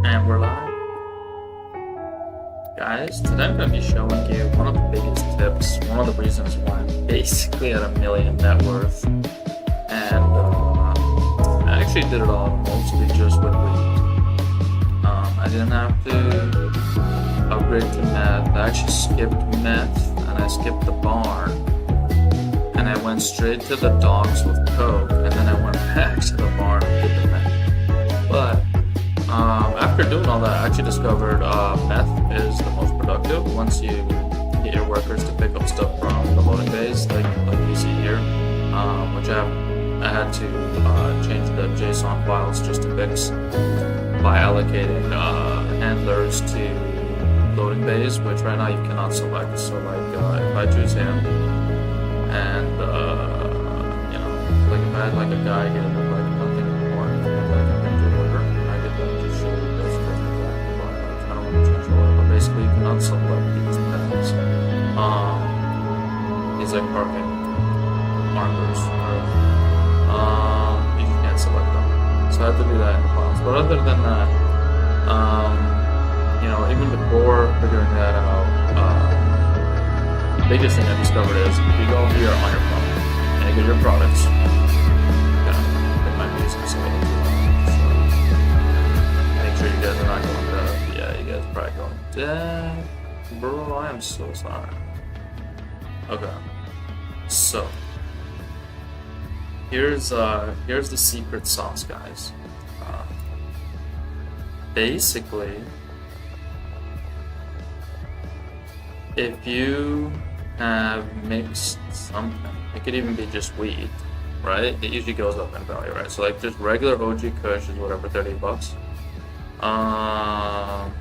And we're live. Guys, today I'm going to be showing you one of the biggest tips, one of the reasons why I'm basically at $1 million net worth. And I actually did it all mostly just with weed. I didn't have to upgrade to meth. I actually skipped meth and I skipped the barn. And I went straight to the dogs with coke, and then I went back to the barn and did the meth. But after doing all that, I actually discovered meth is the most productive once you get your workers to pick up stuff from the loading bays, like you see here, which I had to change the JSON files just to fix by allocating handlers to loading bays, which right now you cannot select. So like if I choose him, and like if I had like a guy here with like nothing more, like a picture order, I could then just show you this just exactly what I don't want to change the order, but basically you cannot select these paths. These like parking markers, you just can't select them. So I have to do that in the files. But other than that, even before figuring that out, the biggest thing I discovered is if you go here on your phone and you get your products, they might be using some other so make sure you guys are not going dead. Yeah, you guys are probably going dead. Bro, I am so sorry. Okay. So here's the secret sauce, guys. Basically, if you have mixed something, it could even be just weed, right? It usually goes up in value, right? So like just regular OG Kush is whatever, $30. I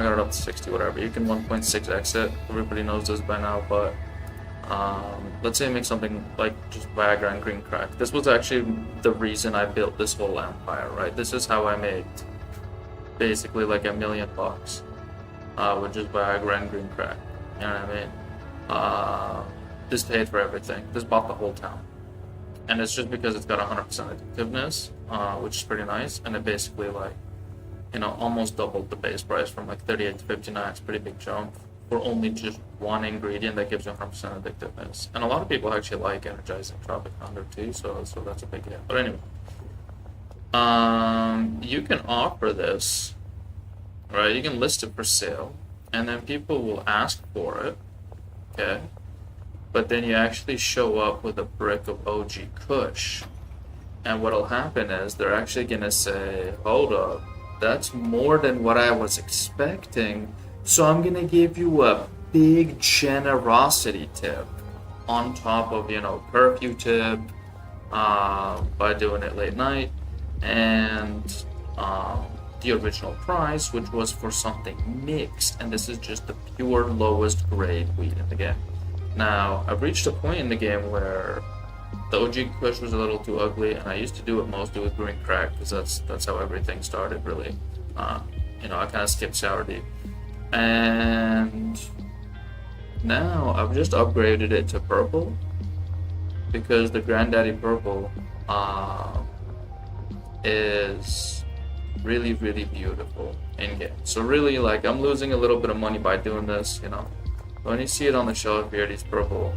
got it up to 60, whatever. You can 1.6x it. Everybody knows this by now, but let's say I make something like just Viagra and green crack. This was actually the reason I built this whole empire, right? This is how I made basically like $1 million with just Viagra and green crack. You know what I mean? This paid for everything. This bought the whole town. And it's just because it's got 100% addictiveness, which is pretty nice. And it basically almost doubled the base price from like 38 to 59. It's a pretty big jump for only just one ingredient that gives you 100% addictiveness. And a lot of people actually like energizing Tropic Thunder too, so that's a big hit. But anyway, you can offer this, right? You can list it for sale, and then people will ask for it, okay? But then you actually show up with a brick of OG Kush, and what'll happen is they're actually gonna say, hold up, that's more than what I was expecting, so I'm gonna give you a big generosity tip on top of, curfew tip, by doing it late night, and the original price, which was for something mixed, and this is just the pure lowest grade weed in the game. Now, I've reached a point in the game where the OG Kush was a little too ugly, and I used to do it mostly with green crack, because that's how everything started, really. I kind of skipped sour deep. And now I've just upgraded it to purple, because the Granddaddy Purple is really, really beautiful in game. So really, I'm losing a little bit of money by doing this, But when you see it on the shelf here, these purple,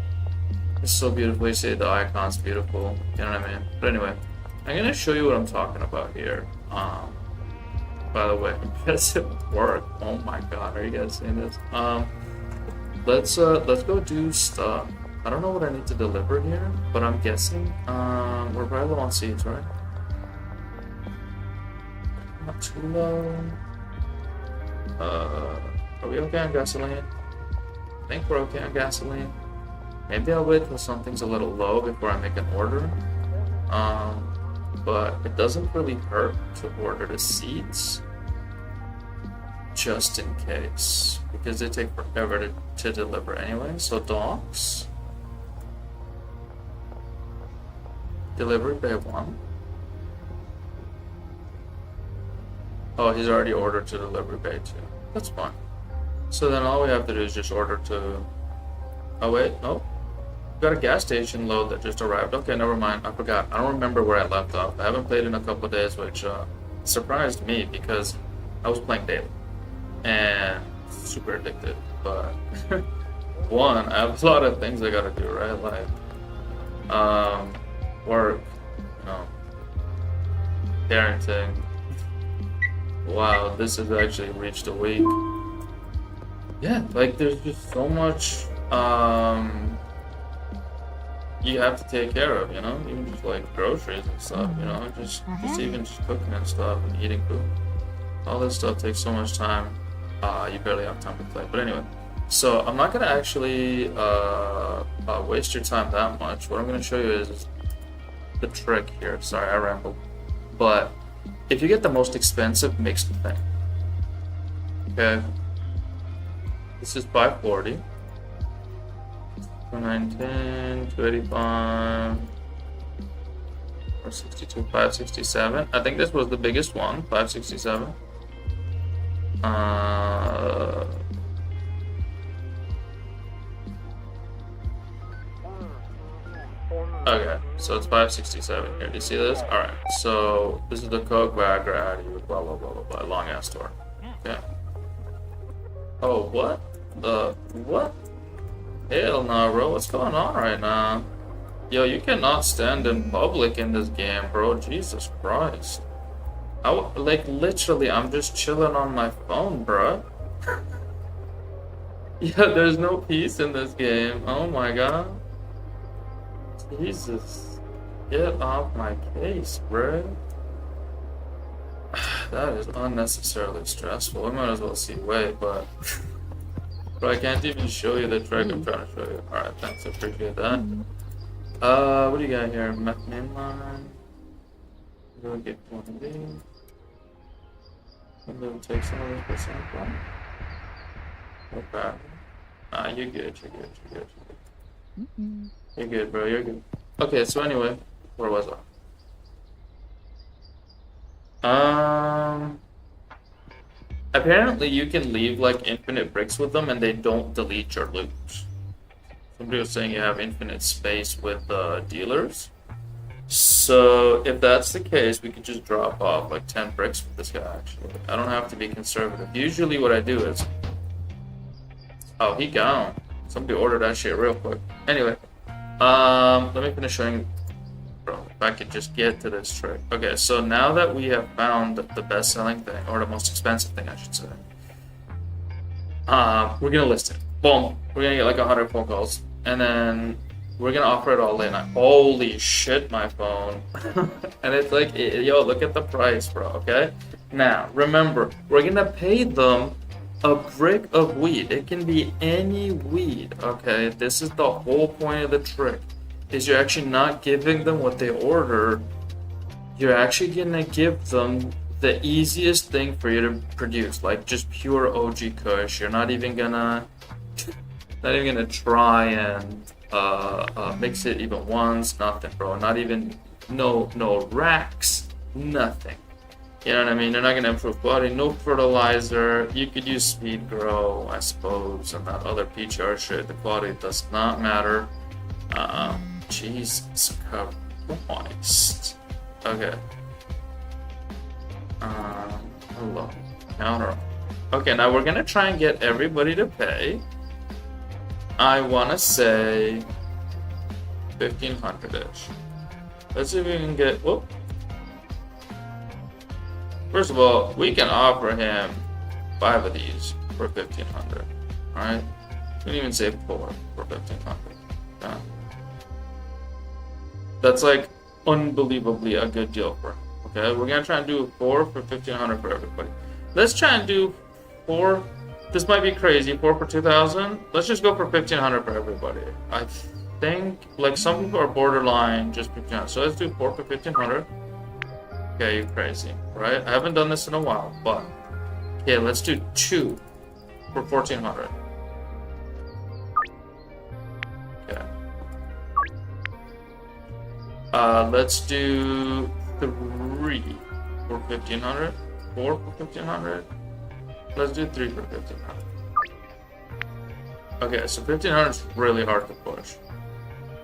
it's so beautiful. You see the icon's beautiful, you know what I mean? But anyway, I'm gonna show you what I'm talking about here. By the way, does it work? Oh my god, are you guys seeing this? Let's go do stuff. I don't know what I need to deliver here, but I'm guessing we're probably low on seeds, right? Not too low. Are we okay on gasoline? I think we're okay on gasoline. Maybe I'll wait till something's a little low before I make an order. But it doesn't really hurt to order the seeds, just in case, because they take forever to deliver anyway. So dogs, delivery bay 1. Oh, he's already ordered to delivery bay 2. That's fine. So then all we have to do is just order to... Oh wait, nope. Got a gas station load that just arrived. Okay, never mind. I forgot. I don't remember where I left off. I haven't played in a couple of days, which surprised me because I was playing daily and super addicted. But one, I have a lot of things I gotta do, right? Like work, you know, parenting. Wow, this has actually reached a week. Yeah, like there's just so much you have to take care of, you know, even just like groceries and stuff, you know, just even just cooking and stuff and eating food. All this stuff takes so much time. You barely have time to play. But anyway, so I'm not gonna actually waste your time that much. What I'm gonna show you is the trick here. Sorry, I rambled. But if you get the most expensive mixed thing, okay, this is 540. 219, 285, 462, 567. I think this was the biggest one, 567. Okay, so it's 567 here. Do you see this? Alright, so this is the Coke Viagra with blah blah blah blah blah. Long ass store. Okay. Oh, what? What? Hell no, bro. What's going on right now? Yo, you cannot stand in public in this game, bro. Jesus Christ. Like, literally, I'm just chilling on my phone, bro. Yeah, there's no peace in this game. Oh my god. Jesus. Get off my case, bro. That is unnecessarily stressful. I might as well see way, but... Bro, I can't even show you the trick I'm trying to show you. Alright, thanks, I appreciate that. What do you got here? Mainline. We'll get one of these. And then take some of this percent from. Okay. Nah, you're good, you're good, you're good, you're good. You're good, bro, you're good. Okay, so anyway, where was I? Apparently you can leave like infinite bricks with them and they don't delete your loot. Somebody was saying you have infinite space with dealers. So if that's the case, we could just drop off like 10 bricks with this guy actually. I don't have to be conservative. Usually what I do is... Oh, he gone. Somebody ordered that shit real quick. Anyway, let me finish showing... Bro, if I could just get to this trick. Okay, so now that we have found the best-selling thing, or the most expensive thing, I should say, we're gonna list it. Boom. We're gonna get like 100 phone calls, and then we're gonna offer it all late night. Holy shit, my phone. And it's like, yo, look at the price, bro, okay? Now, remember, we're gonna pay them a brick of weed. It can be any weed, okay? This is the whole point of the trick. Is you're actually not giving them what they ordered. You're actually gonna give them the easiest thing for you to produce, like just pure OG Kush. You're not even gonna try and mix it even once. Nothing, bro. Not even no racks. Nothing. You know what I mean? They're not gonna improve quality. No fertilizer. You could use speed grow, I suppose, and that other PHR shit. The quality does not matter. Jesus Christ. Okay. Hello. Counter. Okay, now we're gonna try and get everybody to pay. I wanna say 1,500-ish. Let's see if we can get. Whoop. First of all, we can offer him 5 of these for 1,500. All right. We can even say 4 for 1,500. Yeah. That's like unbelievably a good deal for him. Okay, we're gonna try and do 4 for 1,500 for everybody. Let's try and do 4. This might be crazy. 4 for 2,000. Let's just go for 1,500 for everybody. I think like some people are borderline just 1,500. So let's do 4 for 1,500. Okay, you're crazy, right? I haven't done this in a while, but okay, let's do 2 for 1,400. Okay. Let's do 3 for 1,500. 4 for 1,500. Let's do 3 for 1,500. Okay, so 1,500 is really hard to push.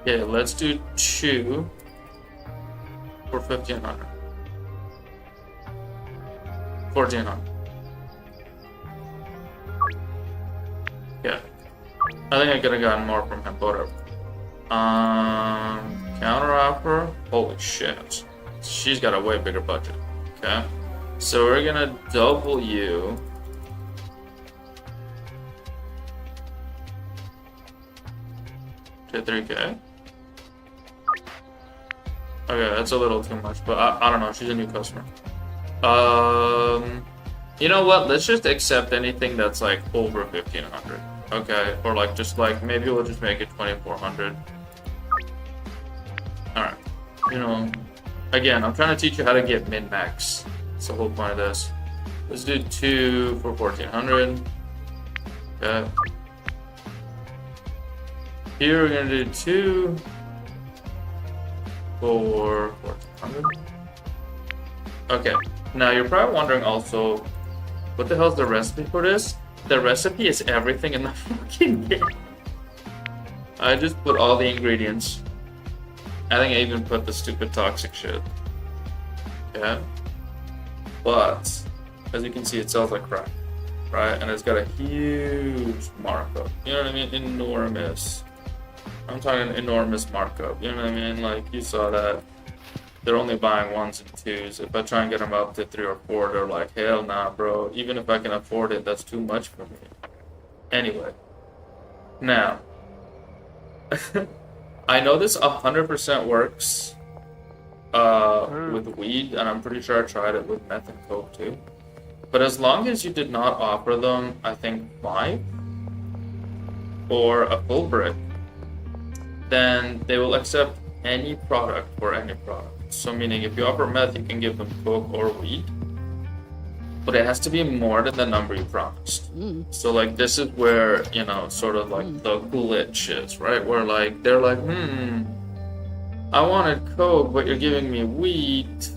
Okay, let's do 2 for 1,500. 1,400. Yeah. I think I could have gotten more from him, but whatever. Counter offer. Holy shit. She's got a way bigger budget. Okay. So we're gonna double you. To 3K. Okay, that's a little too much, but I don't know. She's a new customer. You know what? Let's just accept anything that's like over 1,500. Okay, or like just like maybe we'll just make it 2,400. All right. You know, again, I'm trying to teach you how to get min-max. That's the whole point of this. Let's do 2 for 1,400. Okay. Here we're gonna do 2 for 1,400. Okay. Now you're probably wondering also, what the hell is the recipe for this? The recipe is everything in the fucking game. I just put all the ingredients. I think I even put the stupid toxic shit. Yeah. But, as you can see, it sells like crap. Right? And it's got a huge markup. You know what I mean? Enormous. I'm talking enormous markup. You know what I mean? Like, you saw that. They're only buying 1s and 2s. If I try and get them up to 3 or 4, they're like, hell nah, bro. Even if I can afford it, that's too much for me. Anyway. Now. I know this 100% works with weed, and I'm pretty sure I tried it with meth and coke too. But as long as you did not offer them, I think 5 or a full brick, then they will accept any product for any product. So meaning if you offer meth, you can give them coke or weed, but it has to be more than the number you promised. So like this is where, you know, sort of like the glitch is, right? Where like they're like, I wanted coke, but you're giving me weed.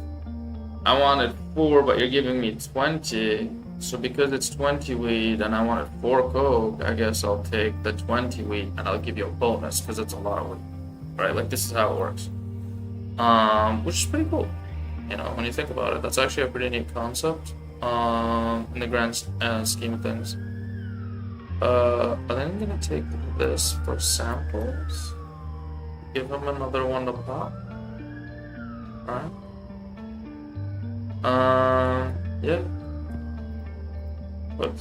I wanted 4, but you're giving me 20. So because it's 20 weed and I wanted 4 coke, I guess I'll take the 20 weed and I'll give you a bonus because it's a lot of weed, right? Like this is how it works. Which is pretty cool. You know, when you think about it, that's actually a pretty neat concept. In the grand scheme of things. I think I'm gonna take this for samples. Give him another one to pop. Alright. Yeah. But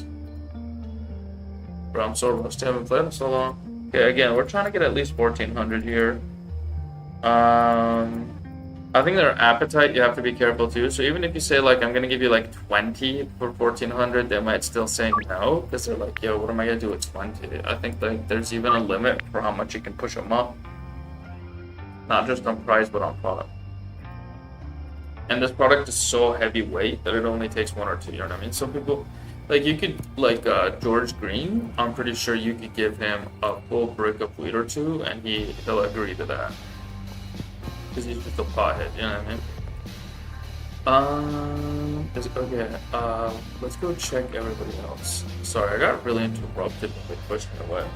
bro, I'm so rusty. I haven't played in so long. Okay, again, we're trying to get at least 1,400 here. I think their appetite, you have to be careful too. So even if you say like, I'm gonna give you like 20 for 1,400, they might still say no, because they're like, yo, what am I gonna do with 20? I think like there's even a limit for how much you can push them up. Not just on price, but on product. And this product is so heavyweight that it only takes 1 or 2, you know what I mean? Some people, like you could, like George Green, I'm pretty sure you could give him a full brick of weed or 2 and he'll agree to that. Because he's just a pothead, you know what I mean? Okay, let's go check everybody else. Sorry, I got really interrupted when they pushed me away.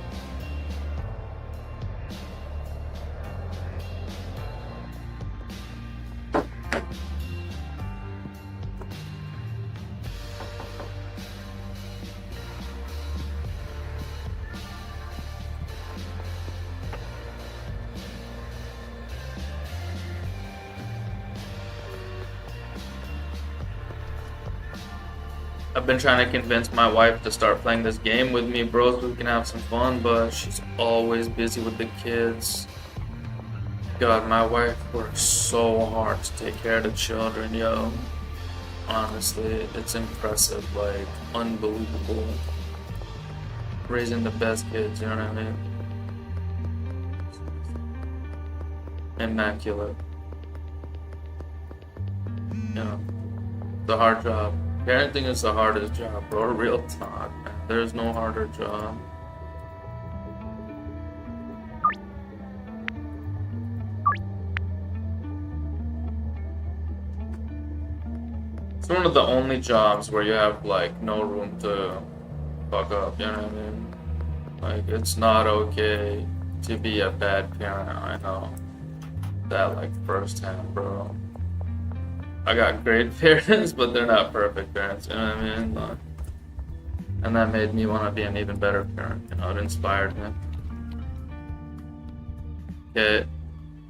I've been trying to convince my wife to start playing this game with me, bro, so we can have some fun, but she's always busy with the kids. God, my wife works so hard to take care of the children, yo. Honestly, it's impressive, like, unbelievable. Raising the best kids, you know what I mean? Immaculate. You know, it's a hard job. Parenting is the hardest job, bro. Real talk, man. There's no harder job. It's one of the only jobs where you have, like, no room to fuck up, you know what I mean? Like, it's not okay to be a bad parent. I know that, like, firsthand, bro. I got great parents, but they're not perfect parents, you know what I mean? Like, And that made me want to be an even better parent. You know, it inspired me. Okay,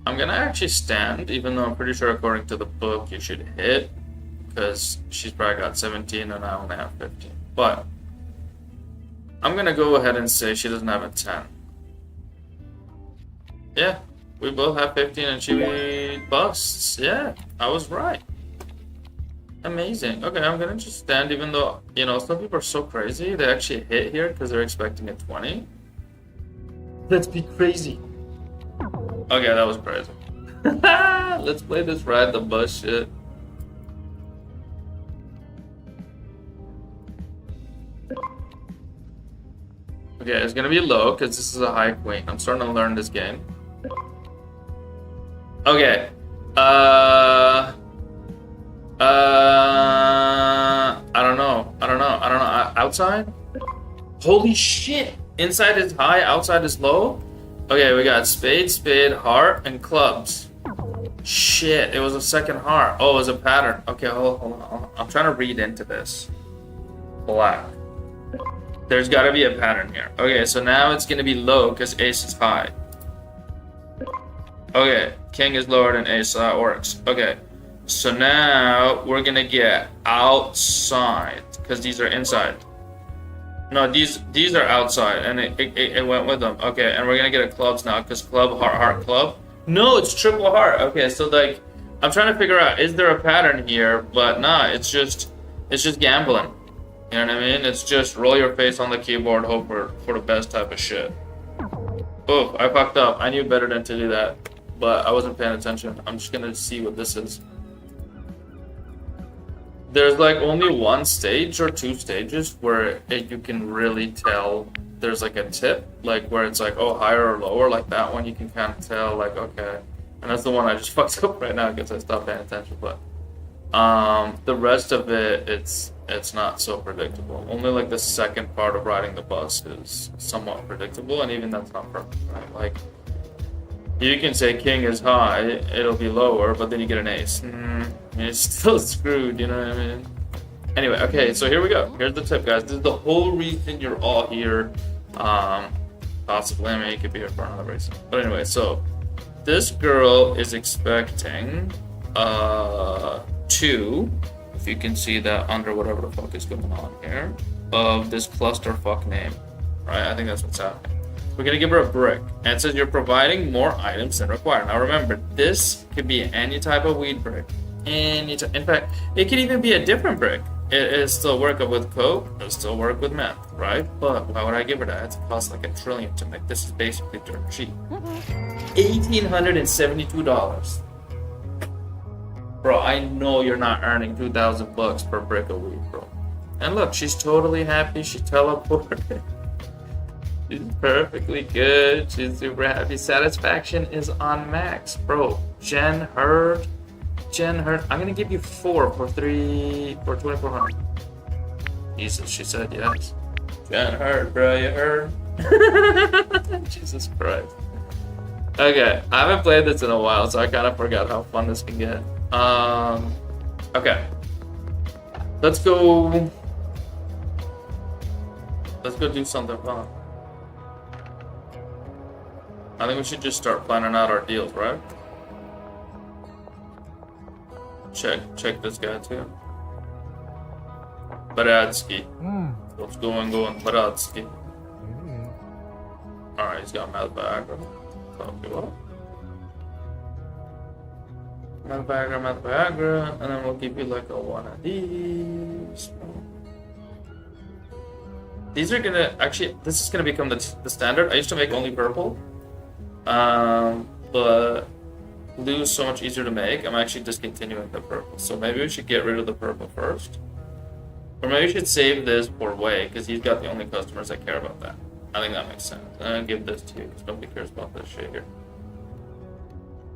I'm gonna actually stand, even though I'm pretty sure according to the book you should hit, because she's probably got 17 and I only have 15. But I'm gonna go ahead and say she doesn't have a 10. Yeah, we both have 15 and she busts. Yeah, I was right. Amazing. Okay, I'm gonna just stand, even though, you know, some people are so crazy. They actually hit here because they're expecting a 20. Let's be crazy. Okay, that was crazy. Let's play this ride the bus shit. Okay, it's gonna be low because this is a high queen. I'm starting to learn this game. Okay. I don't know. Outside? Holy shit! Inside is high, outside is low? Okay, we got spade, heart, and clubs. Shit, it was a second heart. Oh, it was a pattern. Okay, hold on. I'm trying to read into this. Black. There's gotta be a pattern here. Okay, so now it's gonna be low because ace is high. Okay, king is lower than ace, so that works. Okay, so now we're gonna get outside because these are inside. No, these are outside, and it went with them. Okay, and we're gonna get a clubs now because club, heart, club. No, it's triple heart. Okay, so like, I'm trying to figure out, is there a pattern here? But nah, it's just gambling. You know what I mean? It's just roll your face on the keyboard, hope for the best type of shit. Oh, I fucked up. I knew better than to do that, but I wasn't paying attention. I'm just gonna see what this is. There's like only one stage or two stages where you can really tell there's like a tip, like where it's like, oh, higher or lower, like that one you can kind of tell, like, okay. And that's the one I just fucked up right now because I stopped paying attention. But the rest of it, it's not so predictable. Only like the second part of riding the bus is somewhat predictable, and even that's not perfect, right? Like, you can say king is high, it'll be lower, but then you get an ace. It's still screwed, you know what I mean? Anyway, okay, so here we go. Here's the tip, guys. This is the whole reason you're all here. Possibly, I mean, you could be here for another reason. But anyway, so this girl is expecting 2, if you can see that under whatever the fuck is going on here, of this clusterfuck name, right? I think that's what's happening. We're gonna give her a brick, and it says you're providing more items than required. Now remember, this could be any type of weed brick. In fact, it could even be a different brick. It'll still work with coke, it'll still work with meth, right? But why would I give her that? It costs like $1 trillion to make. This is basically dirt cheap. $1,872. Bro, I know you're not earning $2,000 per brick of weed, bro. And look, she's totally happy. She teleported. She's perfectly good. She's super happy. Satisfaction is on max, bro. Jen Hurd. I'm gonna give you 4 for 2,400. Jesus, she said yes. Jen Hurd, bro, you heard? Jesus Christ. Okay, I haven't played this in a while, so I kind of forgot how fun this can get. Okay. Let's go do something fun. I think we should just start planning out our deals, right? Check this guy too. Baradsky. What's going, Baradsky? Alright, he's got Mad Viagra. Okay, well. Mad Viagra, and then we'll give you like a one of these. These are gonna, actually, this is gonna become the standard. I used to make only purple. But blue is so much easier to make. I'm actually discontinuing the purple. So maybe we should get rid of the purple first. Or maybe we should save this for Wei, because he's got the only customers that care about that. I think that makes sense. And I'll give this to you, because nobody cares about this shit here.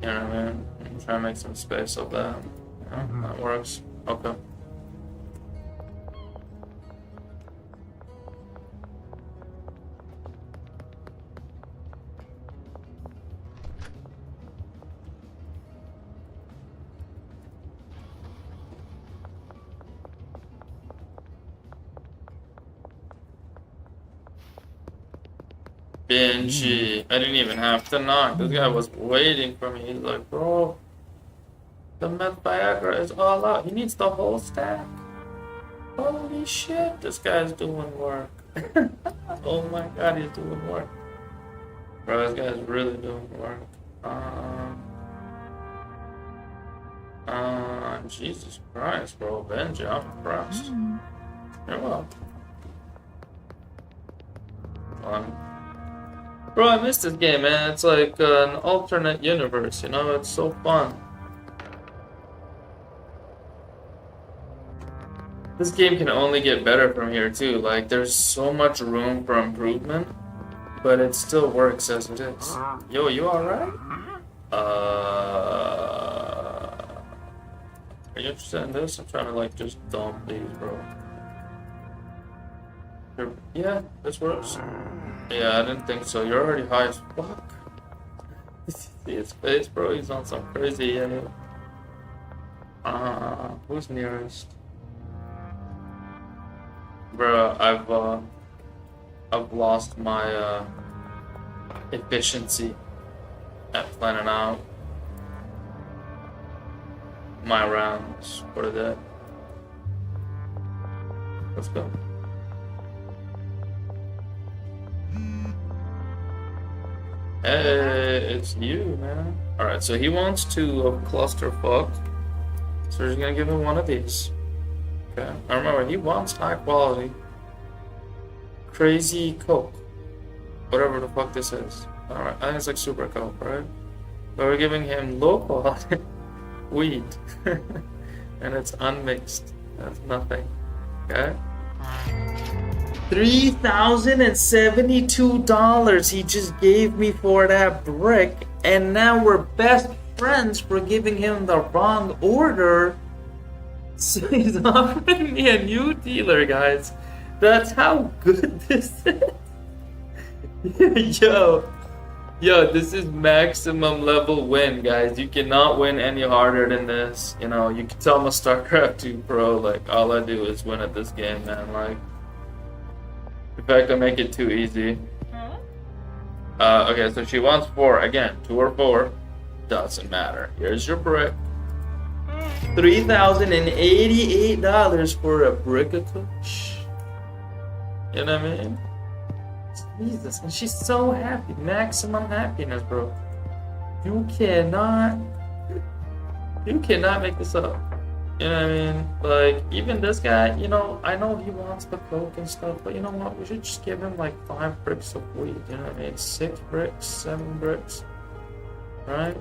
You know what I mean? I'm trying to make some space of that. Yeah, that works. Okay. Benji. I didn't even have to knock. This guy was waiting for me. He's like, bro, the meth Viagra is all out. He needs the whole stack. Holy shit, this guy's doing work. Oh my god, he's doing work. Bro, this guy's really doing work. Jesus Christ, bro. Benji, I'm impressed. You're welcome. Bro, I missed this game, man. It's like an alternate universe, you know? It's so fun. This game can only get better from here, too. Like, there's so much room for improvement, but it still works as it is. Yo, you alright? Are you interested in this? I'm trying to, like, just dump these, bro. Yeah, this works. Yeah, I didn't think so. You're already high as fuck. See his face, bro? He's on some crazy yellow. Who's nearest? Bro, I've lost my efficiency at planning out my rounds for the day. Let's go. Hey, it's you, man. Alright, so he wants to clusterfuck. So we're just gonna give him one of these. Okay. I remember he wants high quality. Crazy Coke. Whatever the fuck this is. Alright, I think it's like Super Coke, right? But we're giving him low quality weed. And it's unmixed. That's nothing. Okay? $3,072 he just gave me for that brick, and now we're best friends for giving him the wrong order. So he's offering me a new dealer, guys. That's how good this is. Yo, this is maximum level win, guys. You cannot win any harder than this. You know, you can tell I'm a StarCraft 2 pro. Like, all I do is win at this game, man. Like, in fact, I make it too easy. Okay, so she wants 4. Again, 2 or 4. Doesn't matter. Here's your brick. $3,088 for a brick of Kush. You know what I mean? Jesus, and she's so happy. Maximum happiness, bro. You cannot make this up. You know what I mean? Like, even this guy, you know, I know he wants the coke and stuff, but you know what? We should just give him like 5 bricks of weed. You know what I mean? 6 bricks, 7 bricks. Right?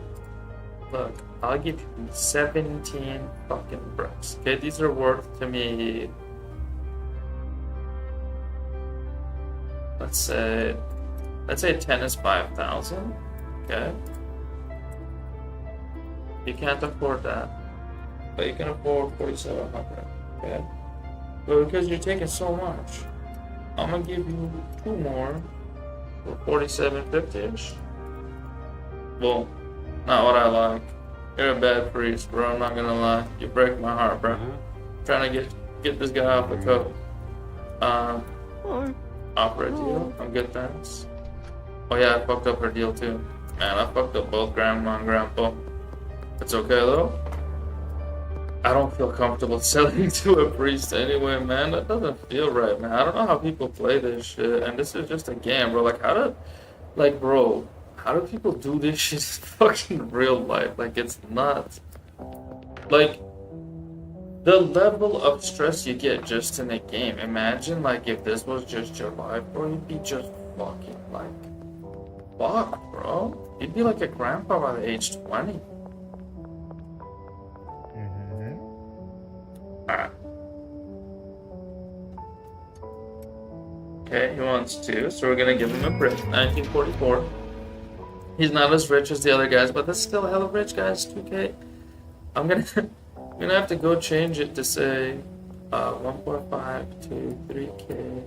Look, I'll give you 17 fucking bricks. Okay, these are worth to me. Let's say 10 is 5,000. Okay. You can't afford that, but you can afford 4,700. Okay. But because you're taking so much, I'm gonna give you 2 more for 4,750-ish. Well, not what I like. You're a bad priest, bro. I'm not gonna lie. You break my heart, bro. Trying to get this guy off the coke. Offer a deal. I'm good, thanks. Oh yeah, I fucked up her deal too. Man, I fucked up both grandma and grandpa. It's okay though. I don't feel comfortable selling to a priest anyway, man. That doesn't feel right, man. I don't know how people play this shit. And this is just a game, bro. Like, how do people do this shit in fucking real life? Like, it's nuts. Like, the level of stress you get just in a game. Imagine, like, if this was just your life, bro, you'd be just fucking, like, fucked, bro. You'd be like a grandpa by the age 20. Alright. Okay, he wants 2, so we're gonna give him a brick. 1944. He's not as rich as the other guys, but that's still hella rich, guys. 2K. I'm gonna have to go change it to say 1.5 to 3K.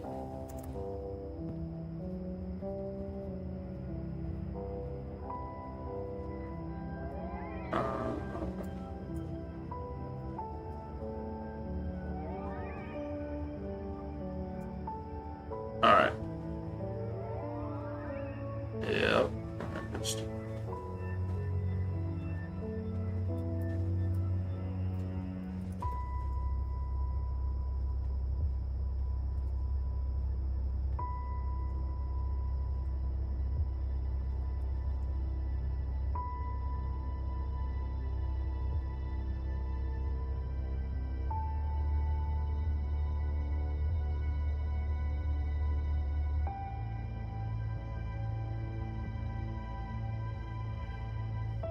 Alright.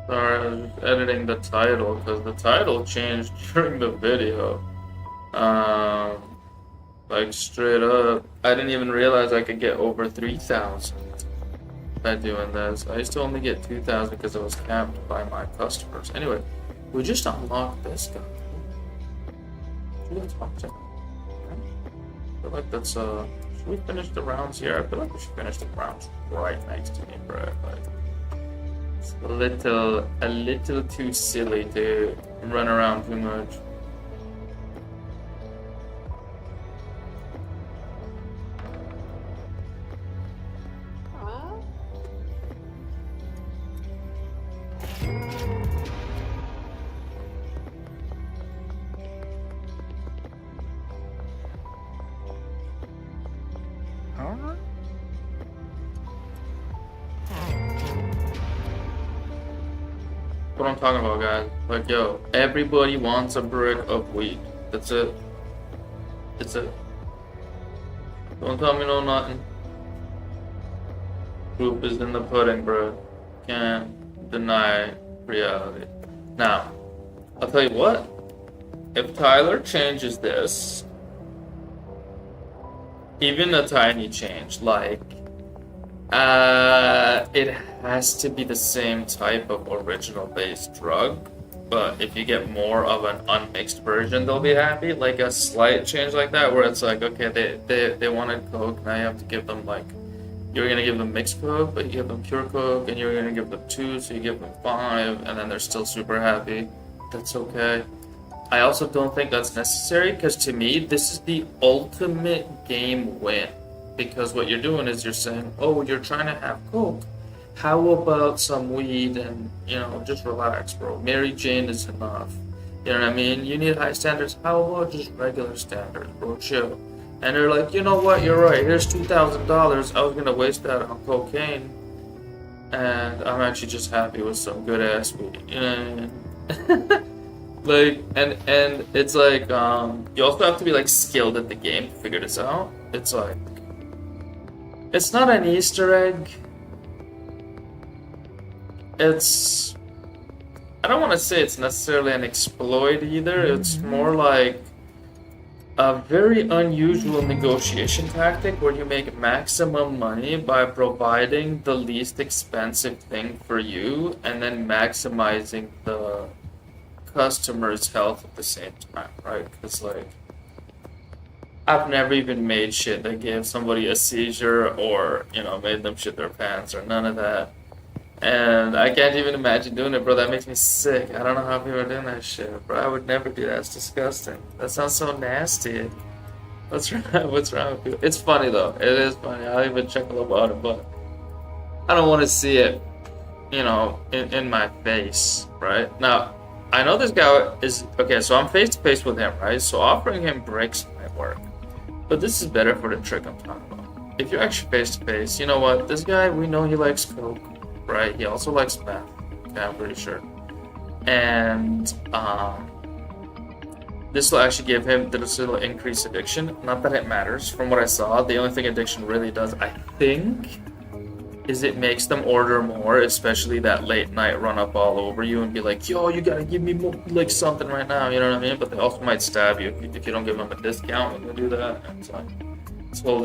Sorry, I was just editing the title because the title changed during the video. Like straight up, I didn't even realize I could get over 3,000 by doing this. I used to only get 2,000 because it was capped by my customers. Anyway, we just unlocked this guy. Should we talk to him? I feel like that's should we finish the rounds here? I feel like we should finish the rounds right next to me, bro. Like it's a little too silly to run around too much. What I'm talking about, guys. Like, yo, everybody wants a brick of wheat. That's it. That's it. Don't tell me no nothing. Proof is in the pudding, bro. Can't deny reality. Now, I'll tell you what. If Tyler changes this, even a tiny change, like, it has to be the same type of original based drug, but if you get more of an unmixed version, they'll be happy. Like a slight change like that, where it's like, okay, they wanted Coke, now you have to give them like, you're gonna give them mixed Coke, but you give them pure Coke, and you're gonna give them 2, so you give them 5, and then they're still super happy. That's okay. I also don't think that's necessary, because to me, this is the ultimate game win. Because what you're doing is you're saying, oh, you're trying to have Coke. How about some weed and, you know, just relax, bro. Mary Jane is enough. You know what I mean? You need high standards. How about just regular standards, bro? Chill. And they're like, you know what? You're right. Here's $2,000. I was going to waste that on cocaine. And I'm actually just happy with some good ass weed. You know what I mean? Like, and it's like, you also have to be like skilled at the game to figure this out. It's like, it's not an Easter egg. It's, I don't want to say it's necessarily an exploit either. It's more like a very unusual negotiation tactic where you make maximum money by providing the least expensive thing for you and then maximizing the customer's health at the same time, right? Because like, I've never even made shit that gave somebody a seizure or, you know, made them shit their pants or none of that. And I can't even imagine doing it, bro. That makes me sick. I don't know how people are doing that shit, bro. I would never do that. It's disgusting. That sounds so nasty. What's wrong? What's wrong with people? It's funny though. It is funny. I'll even chuckle about it, but I don't want to see it, you know, in my face, right? Now, I know this guy is okay. So I'm face to face with him, right? So offering him bricks might work. But this is better for the trick I'm talking about. If you're actually face to face, you know what? This guy, we know he likes Coke, right? He also likes meth. Okay, I'm pretty sure. And this will actually give him this little increased addiction. Not that it matters. From what I saw, the only thing addiction really does, I think, is it makes them order more, especially that late night run up all over you and be like, yo, you gotta give me more, like something right now, you know what I mean? But they also might stab you if you don't give them a discount when they do that. And so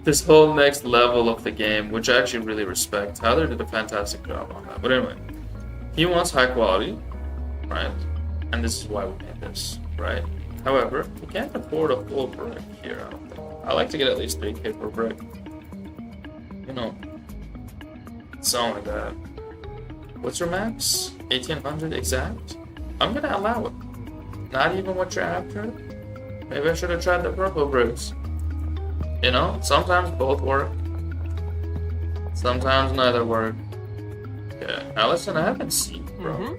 this whole next level of the game, which I actually really respect. Tyler did a fantastic job on that. But anyway, he wants high quality, right? And this is why we made this, right? However, we can't afford a full brick here, I don't think. I like to get at least 3K per brick. You know, something like that. What's your max? 1800 exact? I'm gonna allow it. Not even what you're after. Maybe I should have tried the purple bricks. You know, sometimes both work. Sometimes neither work. Yeah, Allison, I haven't seen, bro.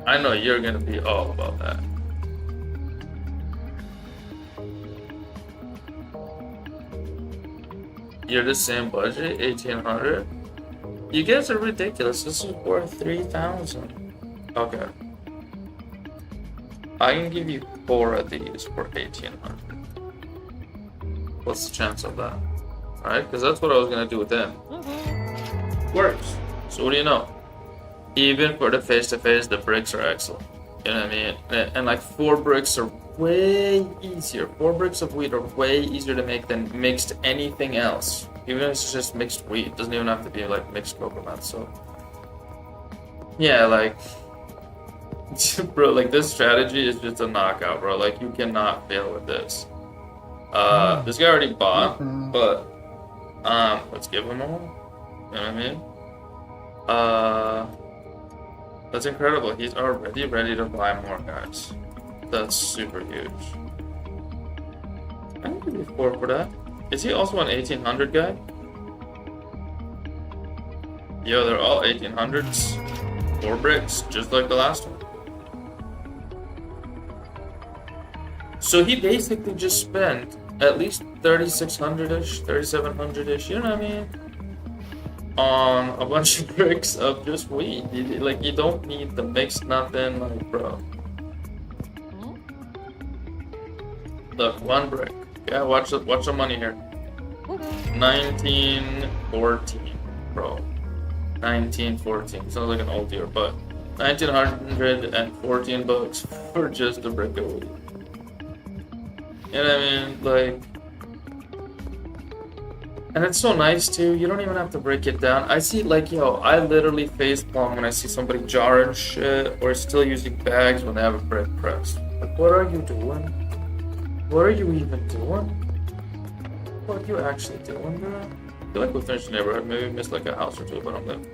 I know you're gonna be all about that. You're the same budget, 1800. You guys are ridiculous. This is worth 3,000. Okay. I can give you 4 of these for 1,800. What's the chance of that? Alright, because that's what I was gonna do with them. Works. So what do you know? Even for the face-to-face, the bricks are excellent. You know what I mean? And like 4 bricks are way easier. 4 bricks of wheat are way easier to make than mixed anything else. Even if it's just mixed wheat, it doesn't even have to be like mixed coconut. So yeah, like bro, like this strategy is just a knockout, bro. Like you cannot fail with this. This guy already bought, but let's give him all. You know what I mean? That's incredible. He's already ready to buy more, guys. That's super huge. I need to be 4 for that. Is he also an 1800 guy? Yo, they're all 1800s. 4 bricks, just like the last one. So he basically just spent at least 3600-ish, 3700-ish, you know what I mean? On a bunch of bricks of just wheat. Like, you don't need the mix, nothing, like, bro. Look, 1 brick. Yeah, watch the money here. 1914, bro. 1914. Sounds like an old year, but 1914 bucks for just a brick of wheat. You know what I mean? Like, and it's so nice too. You don't even have to break it down. I see, like, yo, I literally facepalm when I see somebody jarring shit or still using bags when they have a brick press. Like, what are you doing? What are you even doing? What are you actually doing, bro? I feel like we finished the neighborhood. Maybe we missed like a house or two, but I'm like,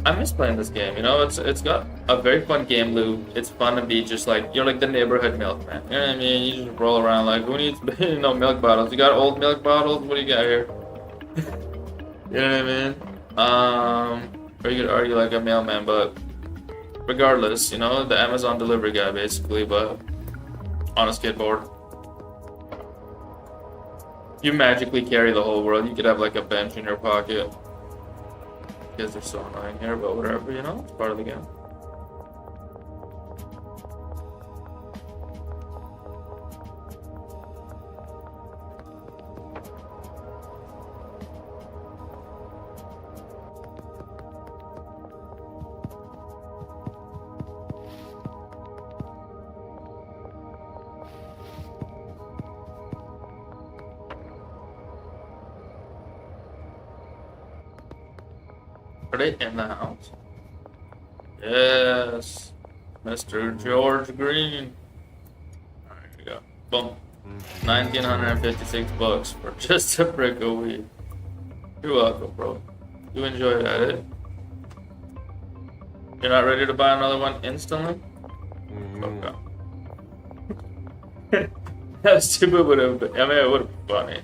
I miss playing this game. You know, it's got a very fun game loop. It's fun to be just like, you're like the neighborhood milkman. You know what I mean? You just roll around like, who needs milk bottles? You got old milk bottles? What do you got here? You know what I mean? Or you could argue like a mailman, but regardless, you know, the Amazon delivery guy basically, but on a skateboard. You magically carry the whole world. You could have like a bench in your pocket. Kids are so annoying here, but whatever, you know, it's part of the game. Are they in the house? Yes, Mr. George Green. Alright, here we go. Boom. 1956 bucks for just a brick of weed. You're welcome, bro. You enjoyed it. You're not ready to buy another one instantly? Okay. That stupid would have been, I mean, it would have been funny.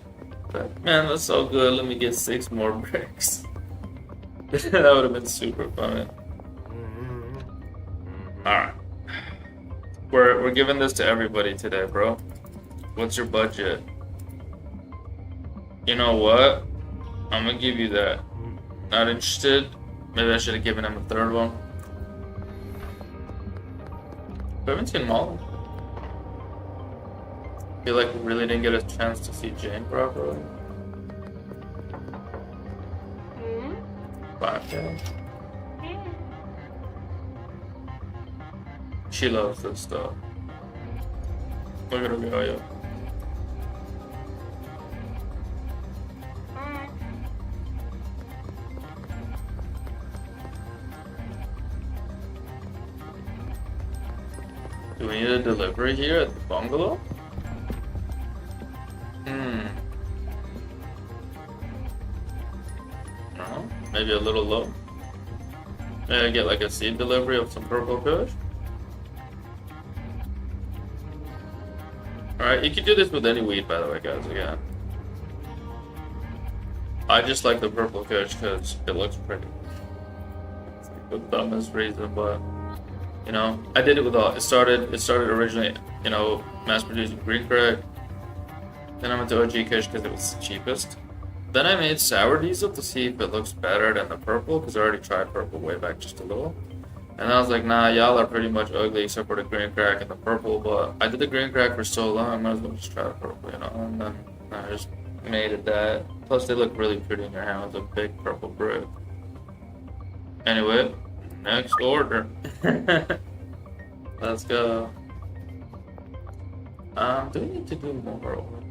But, man, that's so good. Let me get 6 more bricks. That would have been super funny. Alright. We're giving this to everybody today, bro. What's your budget? You know what? I'm gonna give you that. Not interested? Maybe I should have given him a 3rd one. We haven't seen Molly. Feel like we really didn't get a chance to see Jane properly. 5K. She loves this stuff. Look at her go, yo. Do we need a delivery here at the bungalow? No, maybe a little low. Maybe I get like a seed delivery of some purple kush. Alright, you can do this with any weed, by the way, guys, again. I just like the purple kush because it looks pretty. It's like the dumbest reason, but you know, I did it with all. It started originally, you know, mass-producing green crack. Then I went to OG kush because it was cheapest. Then I made sour diesel to see if it looks better than the purple because I already tried purple way back just a little. And I was like, nah, y'all are pretty much ugly except for the green crack and the purple. But I did the green crack for so long, I might as well just try the purple, you know. And then I just made it that. Plus, they look really pretty in your hand with a big purple brick. Anyway, next order. Let's go. Do we need to do more orders?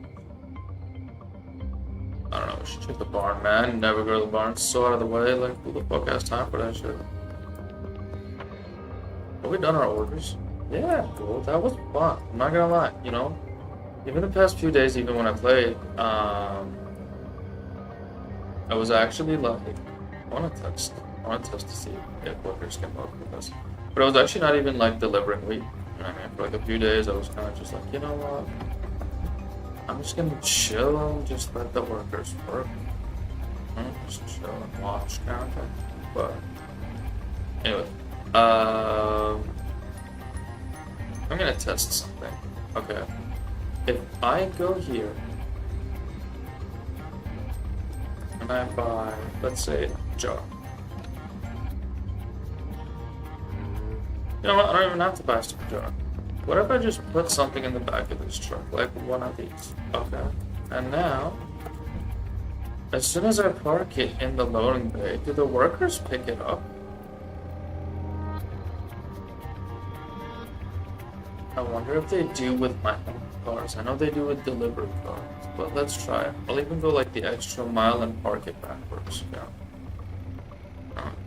I don't know, we should check the barn, man. Never go to the barn. It's so out of the way. Like, who the fuck has time for that shit? Have we done our orders? Yeah, cool. That was fun. I'm not gonna lie, you know? Even the past few days, even when I played, I was actually like, I want to test to see if workers can work with us. But I was actually not even like delivering wheat. You know what I mean? For like a few days, I was kind of just like, you know what? I'm just gonna chill and just let the workers work. Just chill and watch kind of thing. But anyway, I'm gonna test something. Okay. If I go here and I buy, let's say, a jar. You know what? I don't even have to buy a stupid jar. What if I just put something in the back of this truck, like one of these? Okay. And now, as soon as I park it in the loading bay, do the workers pick it up? I wonder if they do with my own cars. I know they do with delivery cars, but let's try it. I'll even go like the extra mile and park it backwards. Yeah.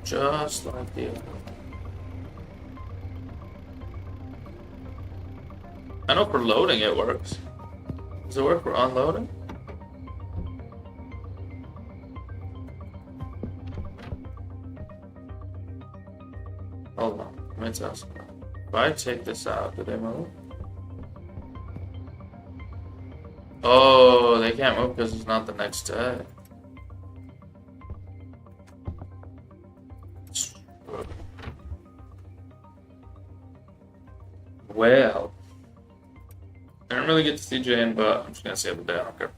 Just like the other. I know for loading it works. Does it work for unloading? Hold on, let me test. If I take this out, do they move? Oh, they can't move because it's not the next day. Well, I don't really get to see Jane, but I'm just gonna save the day. I don't care.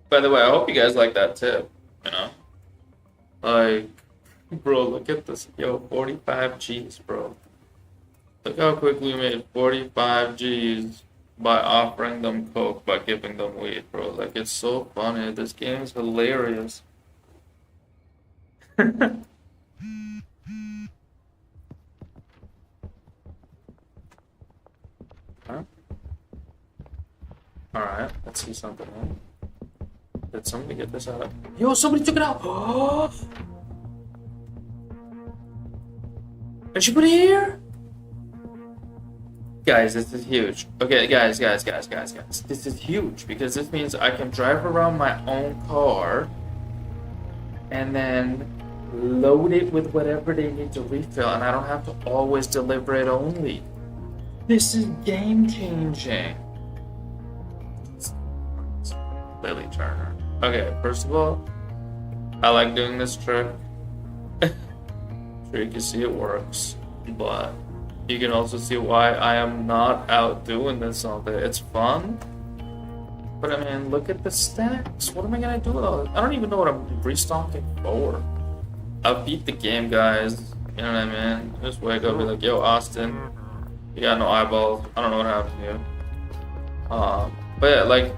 By the way, I hope you guys like that tip. You know, like, bro, look at this. Yo, 45 G's, bro. Look how quickly we made 45 G's by offering them coke, by giving them weed, bro. Like, it's so funny. This game is hilarious. Huh? Alright, let's see something. Did somebody get this out? Yo, somebody took it out! And she put it here? Guys, this is huge. Okay, guys. This is huge because this means I can drive around my own car and then load it with whatever they need to refill, and I don't have to always deliver it only. This is game changing. Lily Turner. Okay, first of all, I like doing this trick. Sure, you can see it works, but you can also see why I am not out doing this all day. It's fun, but I mean, look at the stacks. What am I gonna do with all this? I don't even know what I'm restocking for. I beat the game, guys. You know what I mean? Just wake up and be like, yo, Austin, you got no eyeballs. I don't know what happened to you. But yeah, like,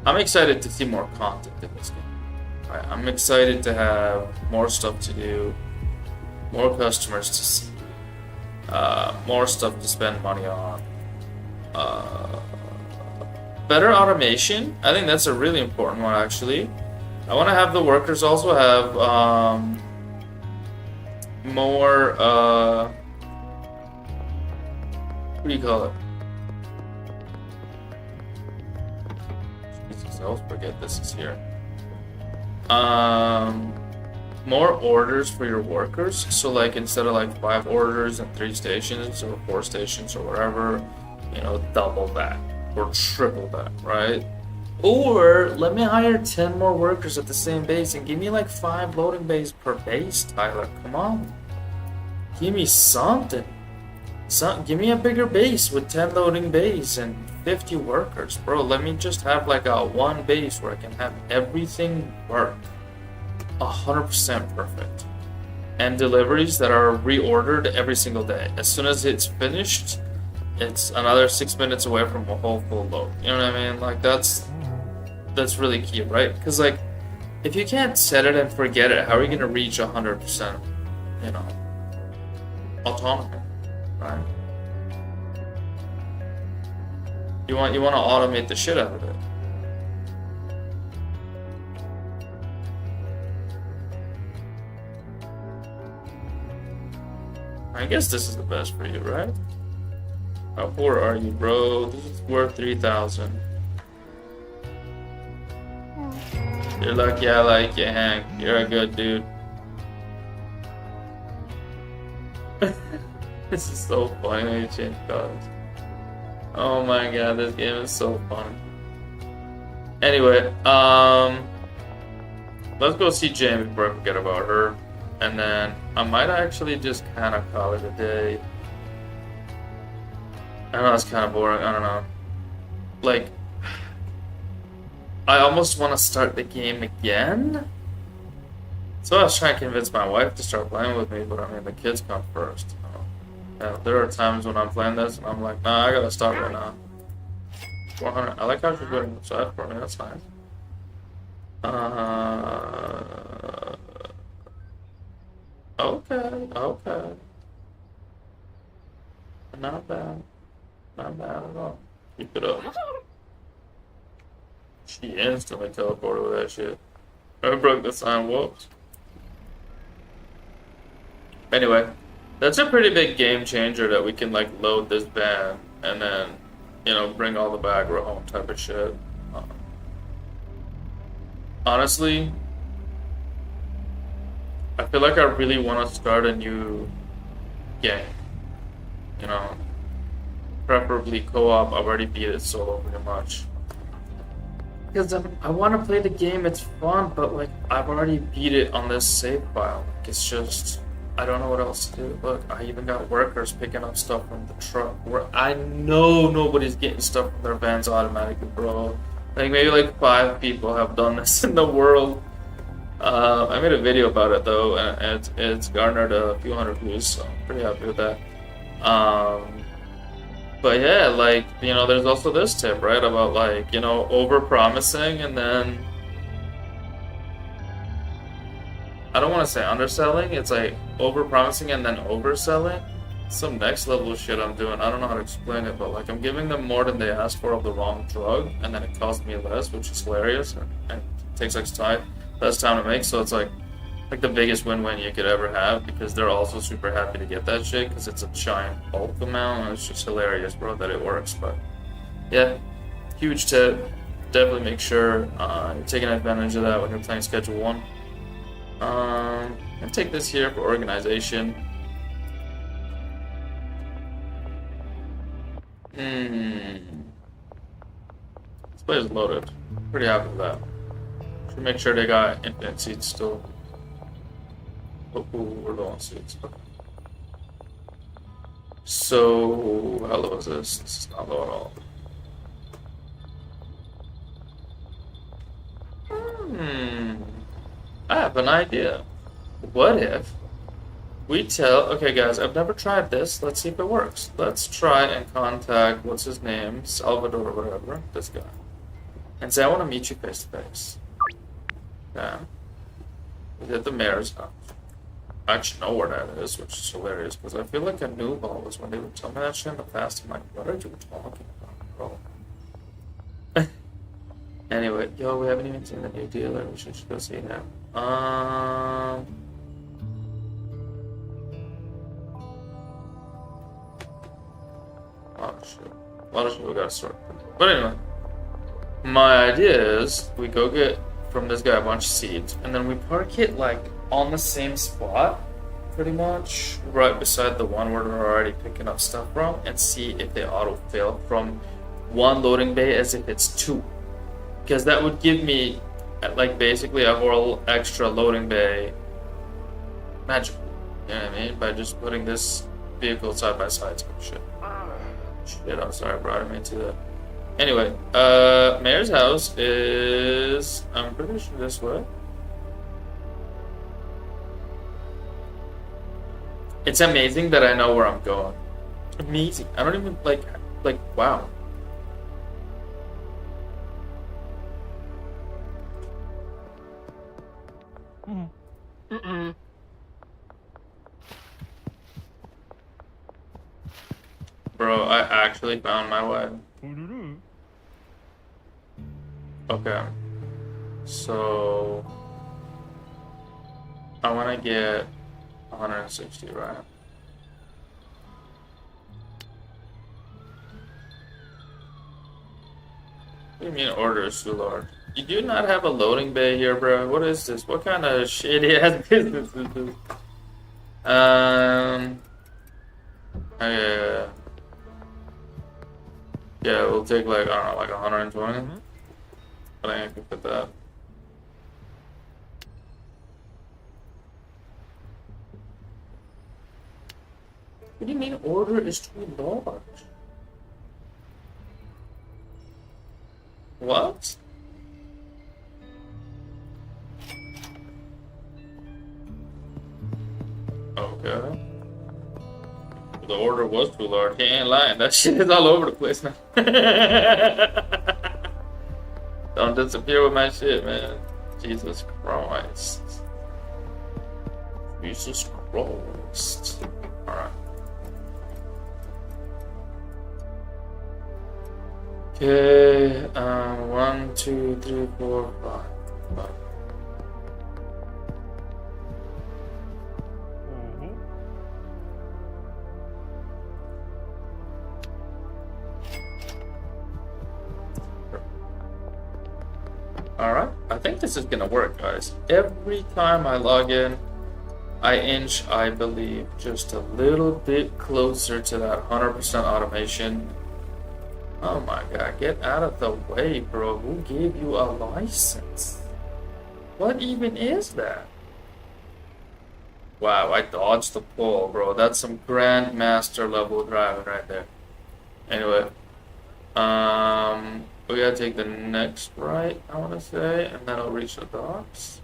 I'm excited to see more content in this game. Right? I'm excited to have more stuff to do, more customers to see, more stuff to spend money on, better automation. I think that's a really important one, actually. I want to have the workers also have more, what do you call it? Jesus, I always forget this is here. More orders for your workers. So like instead of like 5 orders and 3 stations or 4 stations or whatever, you know, double that or triple that, right? Or let me hire 10 more workers at the same base and give me like 5 loading bays per base, Tyler. Come on. Give me something. Give me a bigger base with 10 loading bays and 50 workers. Bro, let me just have like a 1 base where I can have everything work 100% perfect. And deliveries that are reordered every single day. As soon as it's finished, it's another 6 minutes away from a whole full load. You know what I mean? Like, that's that's really key, right? Because like, if you can't set it and forget it, how are you gonna reach 100%, you know, autonomy, right? You want to automate the shit out of it. I guess this is the best for you, right? How poor are you, bro? This is worth 3,000. You're lucky I like you, Hank. You're a good dude. This is so funny when you change colors. Oh my god, this game is so fun. Anyway, let's go see Jamie before I forget about her. And then I might actually just kind of call it a day. I know it's kind of boring, I don't know. Like, I almost want to start the game again. So I was trying to convince my wife to start playing with me, but I mean, the kids come first. There are times when I'm playing this and I'm like, nah, I gotta start right now. 400. I like how she's doing the side for me, that's nice. Okay. Not bad. Not bad at all. Keep it up. She instantly teleported with that shit. I broke the sign, whoops. Anyway, that's a pretty big game changer that we can like load this van and then, you know, bring all the background home type of shit. Honestly, I feel like I really want to start a new game. You know, preferably co-op. I've already beat it solo pretty much. Because I want to play the game, it's fun, but like I've already beat it on this save file. Like, it's just, I don't know what else to do. Look, I even got workers picking up stuff from the truck. Where I know nobody's getting stuff from their vans automatically, bro. Like maybe like 5 people have done this in the world. I made a video about it though, and it's garnered a few hundred views, so I'm pretty happy with that. But yeah, like, you know, there's also this tip, right, about like, you know, over-promising and then, I don't want to say underselling, it's like over-promising and then overselling. Some next level shit I'm doing, I don't know how to explain it, but like I'm giving them more than they asked for of the wrong drug, and then it costs me less, which is hilarious, and it takes less time to make, so it's like the biggest win-win you could ever have, because they're also super happy to get that shit because it's a giant bulk amount and it's just hilarious, bro, that it works. But yeah, huge tip. Definitely make sure you're taking advantage of that when you're playing Schedule 1. And take this here for organization. This place is loaded. Pretty happy with that. Should make sure they got infinite seats still. Oh, we're low on seats. Okay. So, how low is this? This is not low at all. I have an idea. What if we tell... Okay, guys, I've never tried this. Let's see if it works. Let's try and contact, what's his name? Salvador or whatever. This guy. And say, I want to meet you face to face. Okay. We did the mayor's house. I actually know where that is, which is hilarious, because I feel like I knew all this when they would tell me that shit in the past. I'm like, what are you talking about, bro? Anyway, yo, we haven't even seen the new dealer. We should go see that. Oh shit. A lot of shit we gotta sort. But anyway, my idea is we go get from this guy a bunch of seeds, and then we park it like on the same spot, pretty much, right beside the one where we're already picking up stuff from, and see if they auto-fill from one loading bay as if it's 2. Because that would give me, like, basically a whole extra loading bay magically, you know what I mean? By just putting this vehicle side by side type shit. Shit, I'm sorry, bro, I didn't mean to do that. Anyway, Mayor's house is, I'm pretty sure this way. It's amazing that I know where I'm going. Amazing. I don't even, like, wow. Bro, I actually found my way. Okay. So I want to get 160, right? What do you mean order is too large? You do not have a loading bay here, bro. What is this? What kind of shitty ass business is this? Oh, yeah. Yeah, we'll take like, I don't know, like 120. But I ain't gonna put that. What do you mean order is too large? What? Okay. The order was too large. He ain't lying. That shit is all over the place now. Don't disappear with my shit, man. Jesus Christ. Jesus Christ. Alright. Okay, 1, 2, 3, 4, 5. Alright, I think this is gonna work, guys. Every time I log in, I inch, I believe, just a little bit closer to that 100% automation. Oh my god, get out of the way, bro. Who gave you a license? What even is that? Wow, I dodged the pull, bro. That's some grandmaster level driving right there. Anyway, we gotta take the next right, I wanna say, and then I'll reach the docks.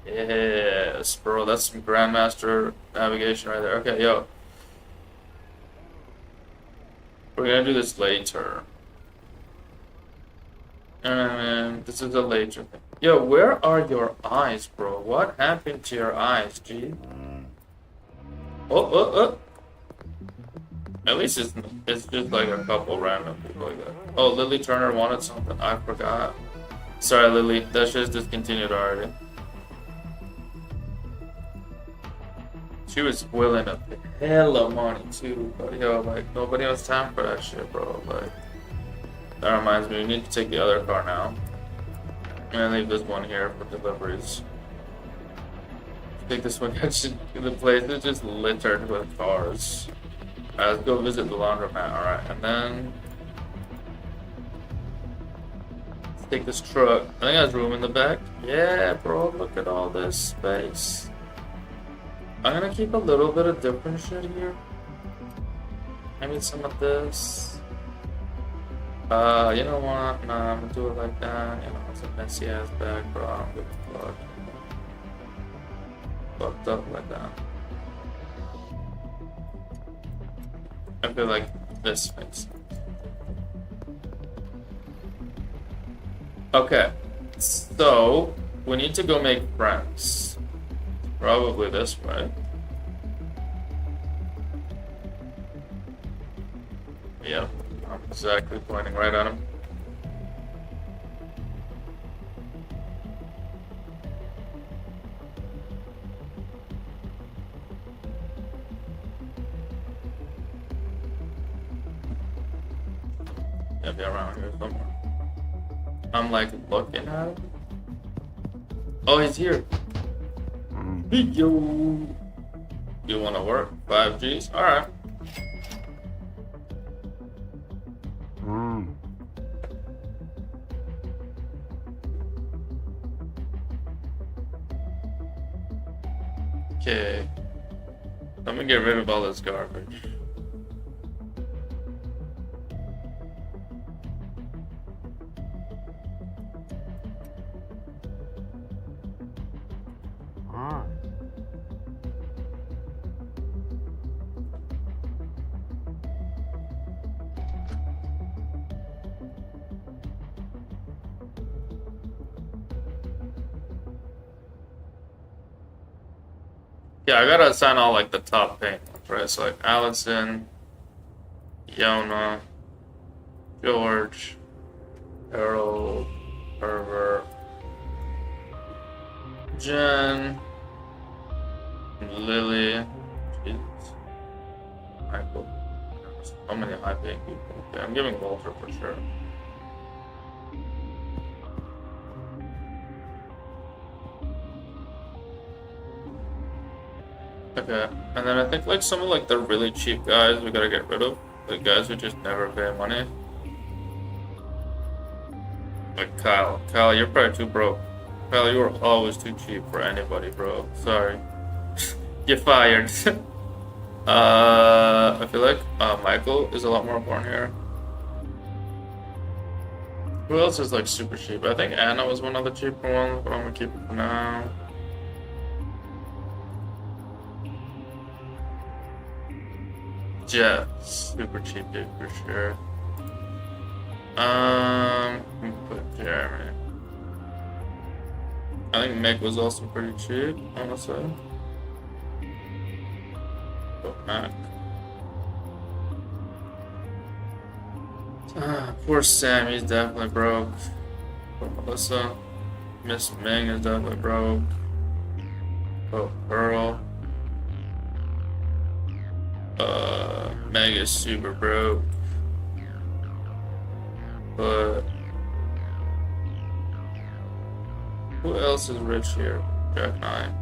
Yes, bro, that's some grandmaster navigation right there. Okay, yo. We're gonna do this later. This is a later thing. Yo, where are your eyes, bro? What happened to your eyes, G? Oh. At least it's just like a couple random people like that. Oh, Lily Turner wanted something. I forgot. Sorry, Lily. That shit's discontinued already. She was willing to pay hella money too, but yo, like nobody has time for that shit, bro. Like that reminds me, we need to take the other car now. And leave this one here for deliveries. Take this one. The place is just littered with cars. Alright, let's go visit the laundromat. Alright, and then let's take this truck. I think it has room in the back. Yeah, bro, look at all this space. I'm gonna keep a little bit of different shit here. Maybe some of this. You know what? Nah, I'm gonna do it like that. You know, it's a messy ass bag, bro. I don't give a fuck. Fucked up like that. I feel like this makes sense. Okay, so we need to go make friends. Probably this way. Yep, I'm exactly pointing right at him. Yeah, be around here somewhere. I'm like looking at him. Oh, he's here. Yo, you want to work 5Gs? All right. Okay. Let me get rid of all this garbage. Yeah, I gotta assign all like the top paying ones, right? So like Allison, Yona, George, Harold, Herbert, Jen, Lily, Jesus, Michael. So many high paying people. Okay, I'm giving Walter for sure. Okay, and then I think like some of like the really cheap guys we gotta get rid of. The guys who just never pay money. Like Kyle. Kyle, you're probably too broke. Kyle, you were always too cheap for anybody, bro. Sorry. You're fired. I feel like Michael is a lot more important here. Who else is like super cheap? I think Anna was one of the cheaper ones, but I'm gonna keep it for now. Jeff, super cheap dude for sure. We put Jeremy. I think Meg was also pretty cheap, honestly. Put Mac. Poor Sam, he's definitely broke. Poor Melissa. Miss Ming is definitely broke. Oh, Pearl. Meg is super broke. But who else is rich here? Jack 9.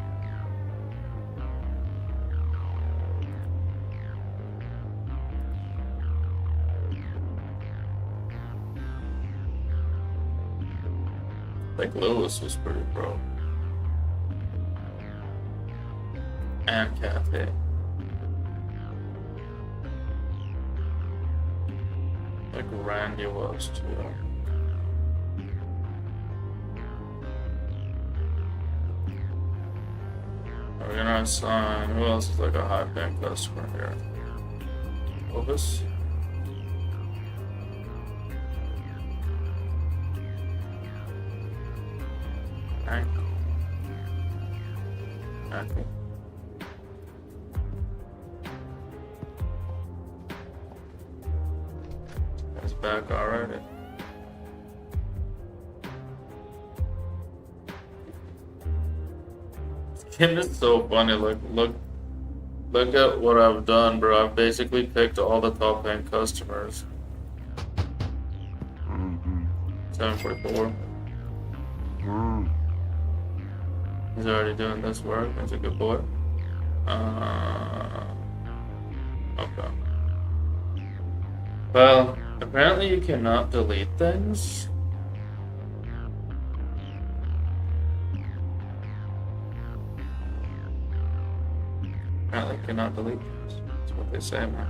Like Lewis was pretty broke. And Kathy. Like Randy was too. We're gonna assign, who else is like a high paying customer here? Elvis? Hank? Hank? It's back already. Kim is so funny. Like, look at what I've done, bro. I've basically picked all the top paying customers. 744. He's already doing this work. He's a good boy. Okay. Well, apparently you cannot delete things. Apparently you cannot delete things. That's what they say, man.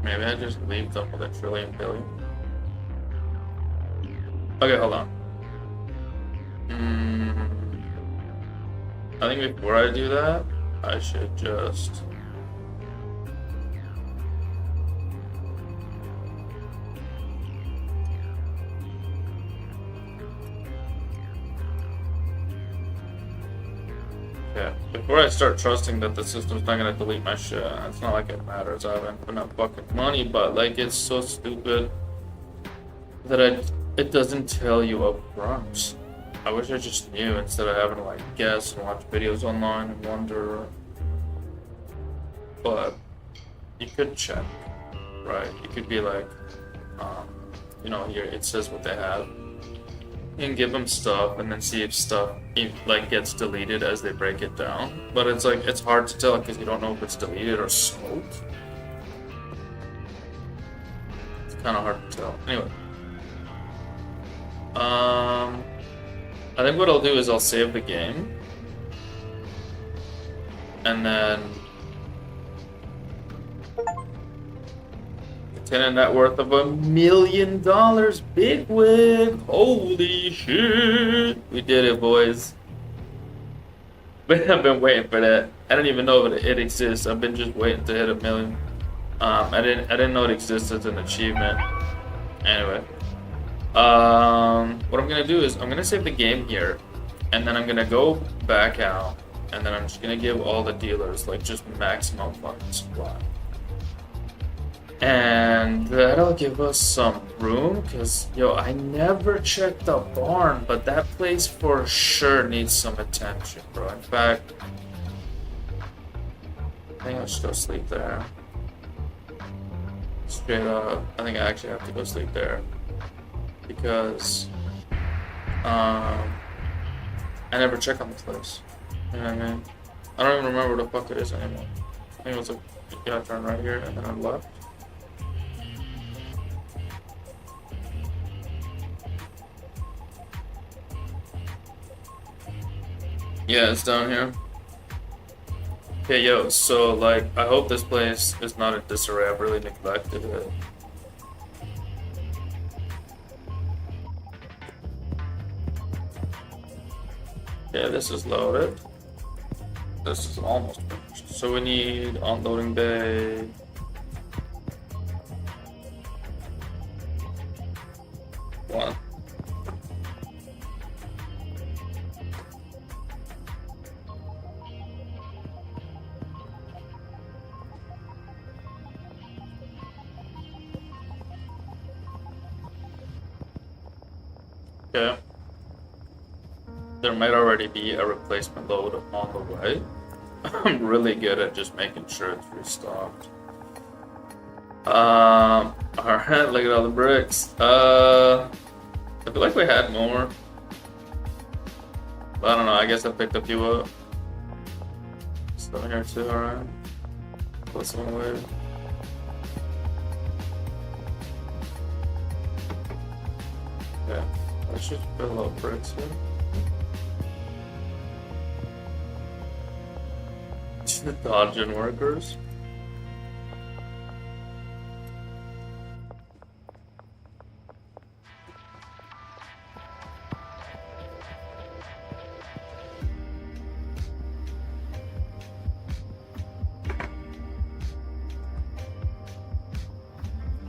Maybe I just leave them with a trillion billion. Okay, hold on. I think before I do that, I should just... Yeah, before I start trusting that the system's not gonna delete my shit, it's not like it matters. I haven't put up fucking money, but like it's so stupid that it doesn't tell you up front. I wish I just knew instead of having to like guess and watch videos online and wonder. But you could check, right? You could be like, you know, here it says what they have. You can give them stuff and then see if stuff like gets deleted as they break it down. But it's like it's hard to tell because you don't know if it's deleted or smoked. It's kind of hard to tell. Anyway. I think what I'll do is I'll save the game, and then a net worth of $1 million, big win! Holy shit! We did it, boys. I've been waiting for that. I didn't even know that it exists. I've been just waiting to hit $1 million. I didn't know it existed as an achievement. Anyway. What I'm gonna do is I'm gonna save the game here, and then I'm gonna go back out, and then I'm just gonna give all the dealers like just maximum fucking supply. And that'll give us some room, because, yo, I never checked the barn, but that place for sure needs some attention, bro. In fact, I think I'll just go sleep there. Straight up, I think I actually have to go sleep there. Because, I never check on the place. You know what I mean? I don't even remember what the fuck it is anymore. I think it was like, yeah, turn right here, and then I left. Yeah, it's down here. Okay, yo, so, like, I hope this place is not in disarray. I've really neglected it. Okay, this is loaded. This is almost finished. So we need unloading bay. One. Okay. There might already be a replacement load on the way. I'm really good at just making sure it's restocked. Alright, look at all the bricks. I feel like we had more. But I don't know, I guess I picked a few up. Stuff here too, alright. Put some away. Yeah. Let's just fill up bricks here. Dodging workers.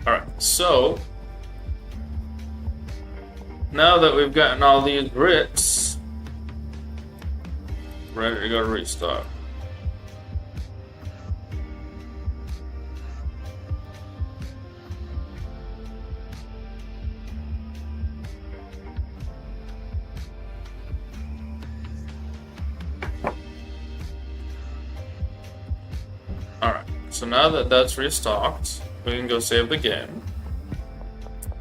Alright, so now that we've gotten all these bricks, ready to go to restock. Alright, so now that that's restocked, we can go save the game.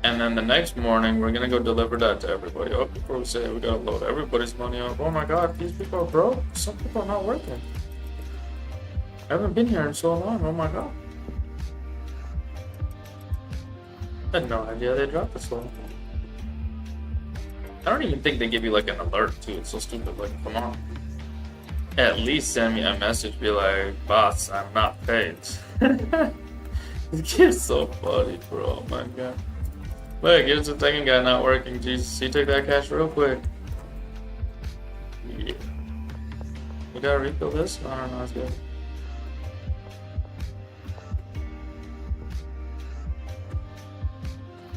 And then the next morning, we're gonna go deliver that to everybody. Oh, before we say it, we gotta load everybody's money up. Oh my god, these people are broke. Some people are not working. I haven't been here in so long. Oh my god. I had no idea they dropped this low. I don't even think they give you like an alert too. It's so stupid. Like, come on. At least send me a message, be like, boss, I'm not paid. This kid's so funny, bro. Oh my god. Look, here's the second guy not working. Jesus, he took that cash real quick. Yeah. We gotta refill this? I don't know, it's good.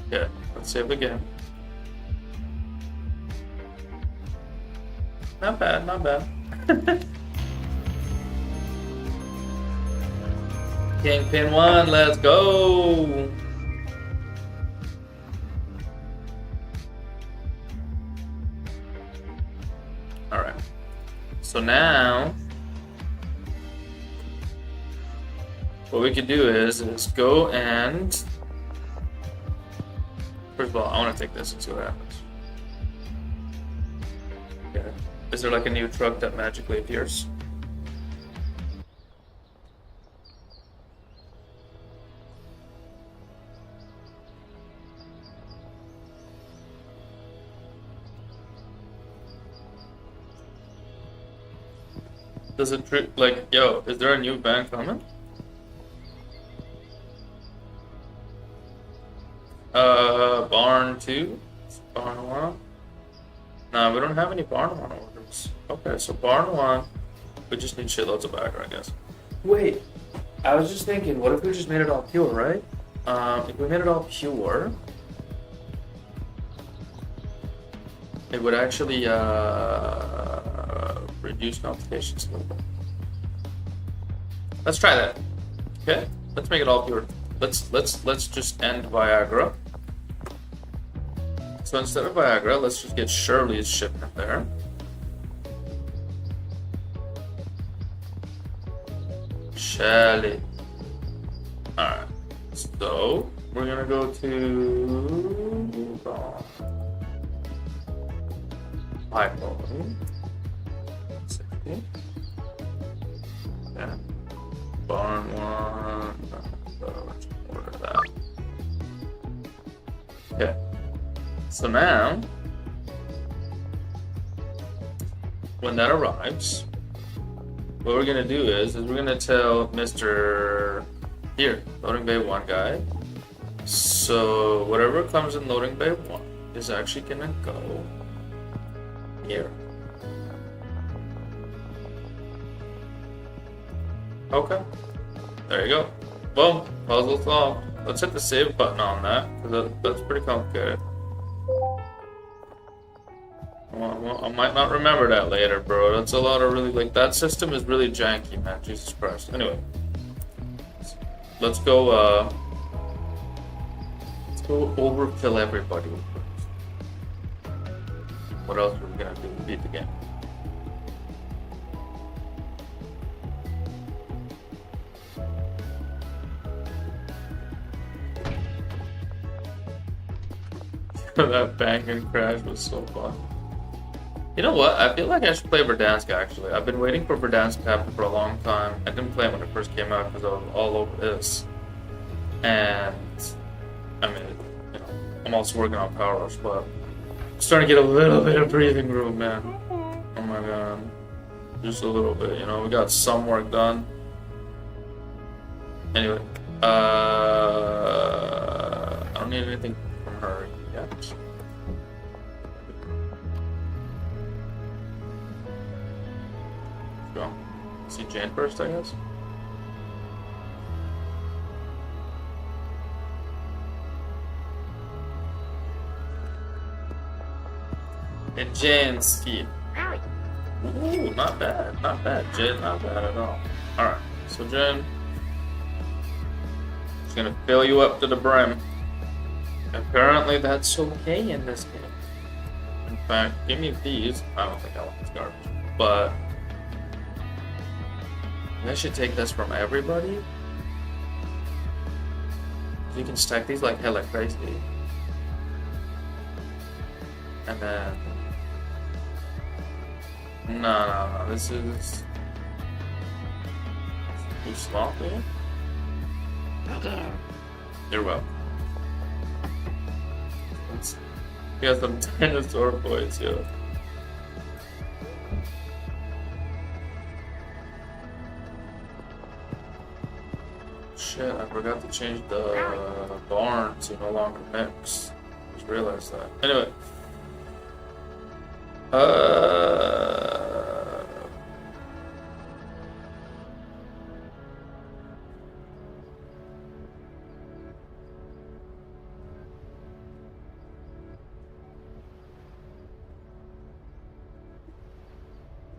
Yeah, let's save the game. Not bad, not bad. Kingpin 1, let's go! Alright. So now, what we could do is go and... First of all, I want to take this and see what happens. Okay. Is there like a new truck that magically appears? Does it like, yo, is there a new band coming? Barn 2? Barn 1? Nah, we don't have any Barn 1 orders. Okay, so Barn 1, we just need shitloads of backer, I guess. Wait, I was just thinking, what if we just made it all pure, right? If we made it all pure, it would actually, reduce notifications a little bit. Let's try that. Okay, let's make it all pure. Let's just end Viagra. So instead of Viagra, let's just get Shirley's shipment there. Shirley. Alright. So we're gonna go to high quality. 60. Yeah. Barn one. Let's order that. Okay. So now, when that arrives, what we're gonna do is we're gonna tell Mr. Here, loading bay 1 guy. So whatever comes in loading bay 1 is actually gonna go here. Okay. There you go. Boom. Puzzle solved. Let's hit the save button on that, because that's pretty complicated. Well, I might not remember that later, bro. That's a lot of really, like, that system is really janky, man. Jesus Christ. Anyway. Let's go overkill everybody. What else are we gonna do to beat the game? That bang and crash was so fun. You know what? I feel like I should play Verdansk actually. I've been waiting for Verdansk to happen for a long time. I didn't play it when it first came out because I was all over this. And I mean, you know, I'm also working on Power Rush, but I'm starting to get a little bit of breathing room, man. Oh my god. Just a little bit, you know, we got some work done. Anyway, I don't need anything from her yet. Go. See Jane first, I guess. And Jane's feet. Ooh, not bad, not bad. Jane, not bad at all. Alright, so Jane, she's gonna fill you up to the brim. Apparently that's okay in this game. In fact, give me these. I don't think I want this garbage. But I should take this from everybody. You can stack these like hella crazy. And then no, this is too sloppy. You're welcome. We got some dinosaur boys, yo. Shit, I forgot to change the barn to no longer mix. Just realized that. Anyway.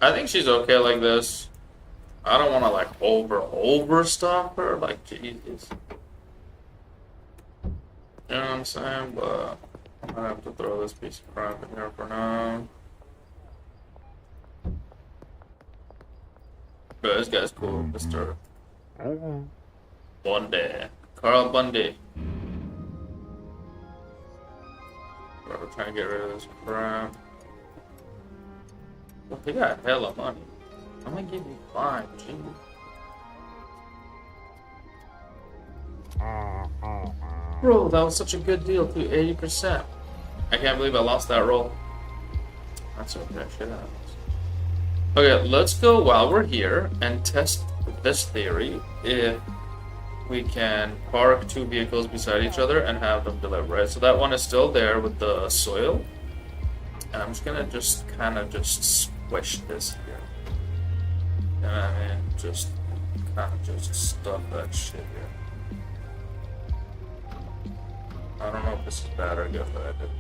I think she's okay like this. I don't want to like overstock her, like Jesus. You know what I'm saying? But I'm gonna have to throw this piece of crap in here for now. But this guy's cool, Mr. Bundy. Carl Bundy. Bro, we're trying to get rid of this crap. Well, he got hella money. I'm gonna give you 5, gee. Bro, that was such a good deal too, 80%. I can't believe I lost that roll. That's okay, shit happens. Okay, let's go while we're here and test this theory if we can park 2 vehicles beside each other and have them deliver, right? So that one is still there with the soil. And I'm just gonna kind of squish this here. You know what I mean? Just kind of just stuff that shit here. I don't know if this is bad or good, but I did.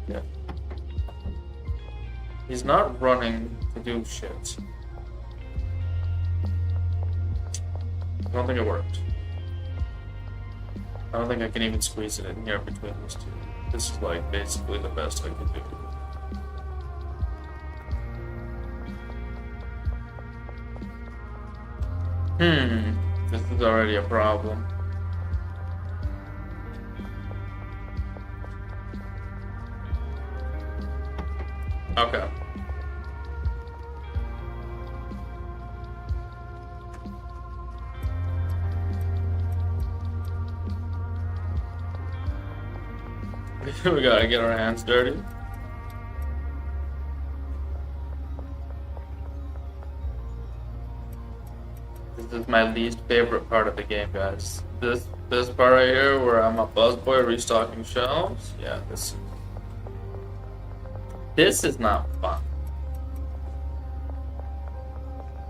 Yeah. He's not running to do shit. I don't think it worked. I don't think I can even squeeze it in here between these two. This is like basically the best I can do. This is already a problem. Okay. We gotta get our hands dirty. This is my least favorite part of the game, guys. This part right here where I'm a busboy restocking shelves. Yeah, this is not fun.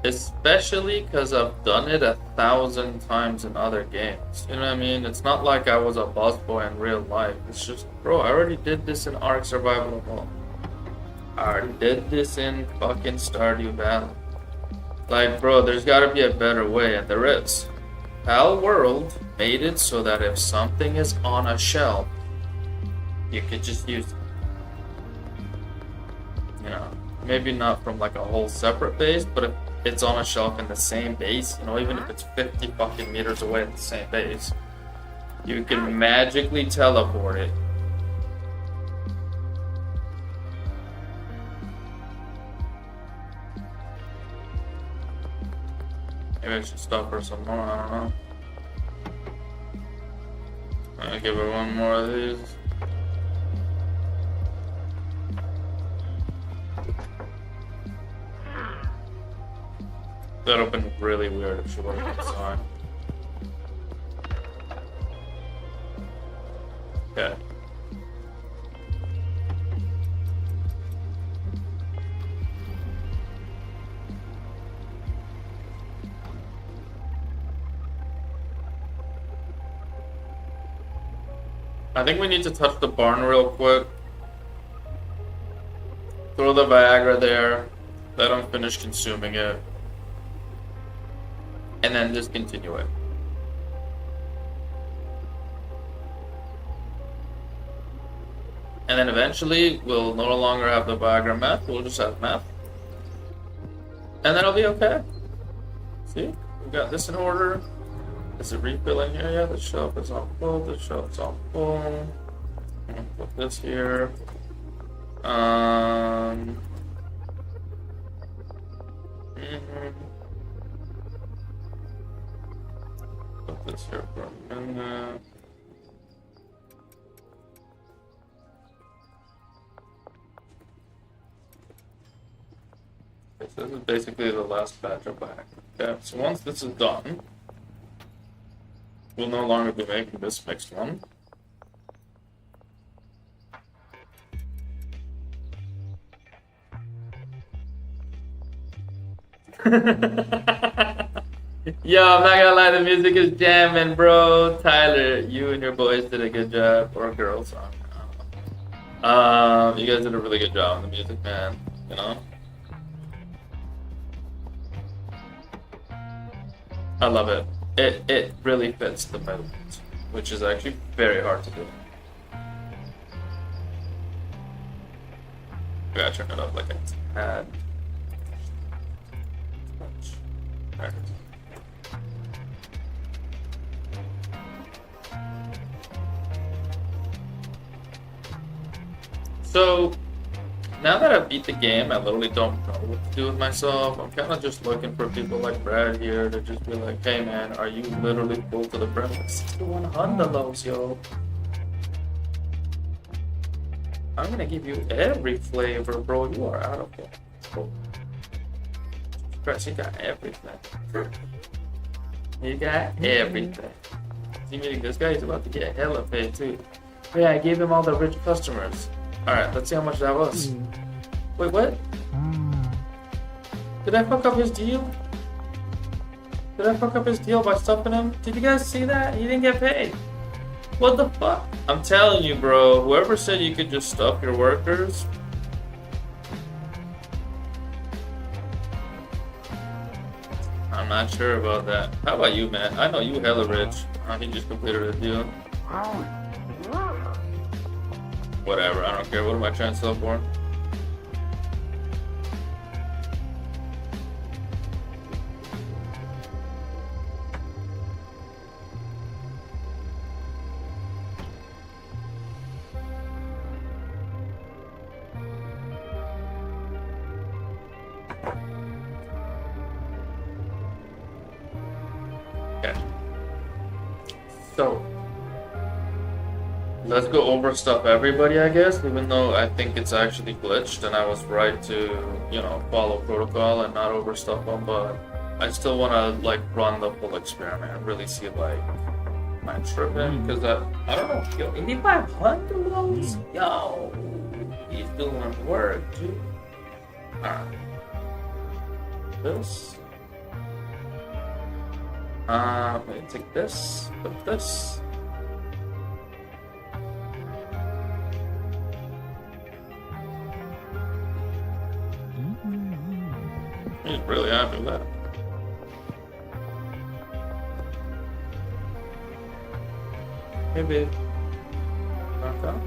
Especially because I've done it 1,000 times in other games. You know what I mean? It's not like I was a busboy in real life. It's just, bro, I already did this in Ark Survival Evolved. I already did this in fucking Stardew Valley. Like, bro, there's gotta be a better way, and there is. Pal World made it so that if something is on a shelf, you could just use it. You know, maybe not from like a whole separate base, but if it's on a shelf in the same base, you know, even if it's 50 fucking meters away in the same base, you can magically teleport it. Maybe I should stop her some more, I don't know. I'll give her one more of these. That would have been really weird if she would have been inside. Okay. I think we need to touch the barn real quick. Throw the Viagra there. Let them finish consuming it. And then discontinue it. And then eventually we'll no longer have the Viagra meth, we'll just have meth. And then it'll be okay. See? We got this in order. Is it refilling here? Yeah, the shelf is all full, the shelf is all full. I'm gonna put this here. Put this here for a minute. Okay, so this is basically the last batch of back. Okay, so once this is done, we'll no longer be making this mixed one. Yo, I'm not gonna lie, the music is jamming, bro. Tyler, you and your boys did a good job, or girls. You guys did a really good job on the music, man. You know, I love it. It really fits the movement, which is actually very hard to do. I gotta turn it up like a tad. Right. So, now that I've beat the game, I literally don't know what to do with myself. I'm kind of just looking for people like Brad here to just be like, hey man, are you literally full to the brim? Like 6100 lows, yo. I'm gonna give you every flavor, bro. You are out of here. Cool. Christ, you got everything. You got everything. See, meeting this guy, he's about to get hella paid too. But yeah, I gave him all the rich customers. Alright, let's see how much that was. Wait, what? Did I fuck up his deal? Did I fuck up his deal by stuffing him? Did you guys see that? He didn't get paid. What the fuck? I'm telling you, bro. Whoever said you could just stuff your workers, I'm not sure about that. How about you, man? I know you hella rich. He just completed a deal. Whatever, I don't care. What am I trying to sell for? Okay. So, let's go over stuff everybody, I guess, even though I think it's actually glitched and I was right to, follow protocol and not overstuff them, but I still want to, like, run the full experiment and really see, like, am I tripping? Because I don't know, yo, 8,500 loads? Yo, he's doing work, too. Alright. This. I'm gonna take this, put this. He's really happy with that. Hey, babe. Knock out.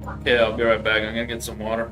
Okay, I'll be right back. I'm gonna get some water.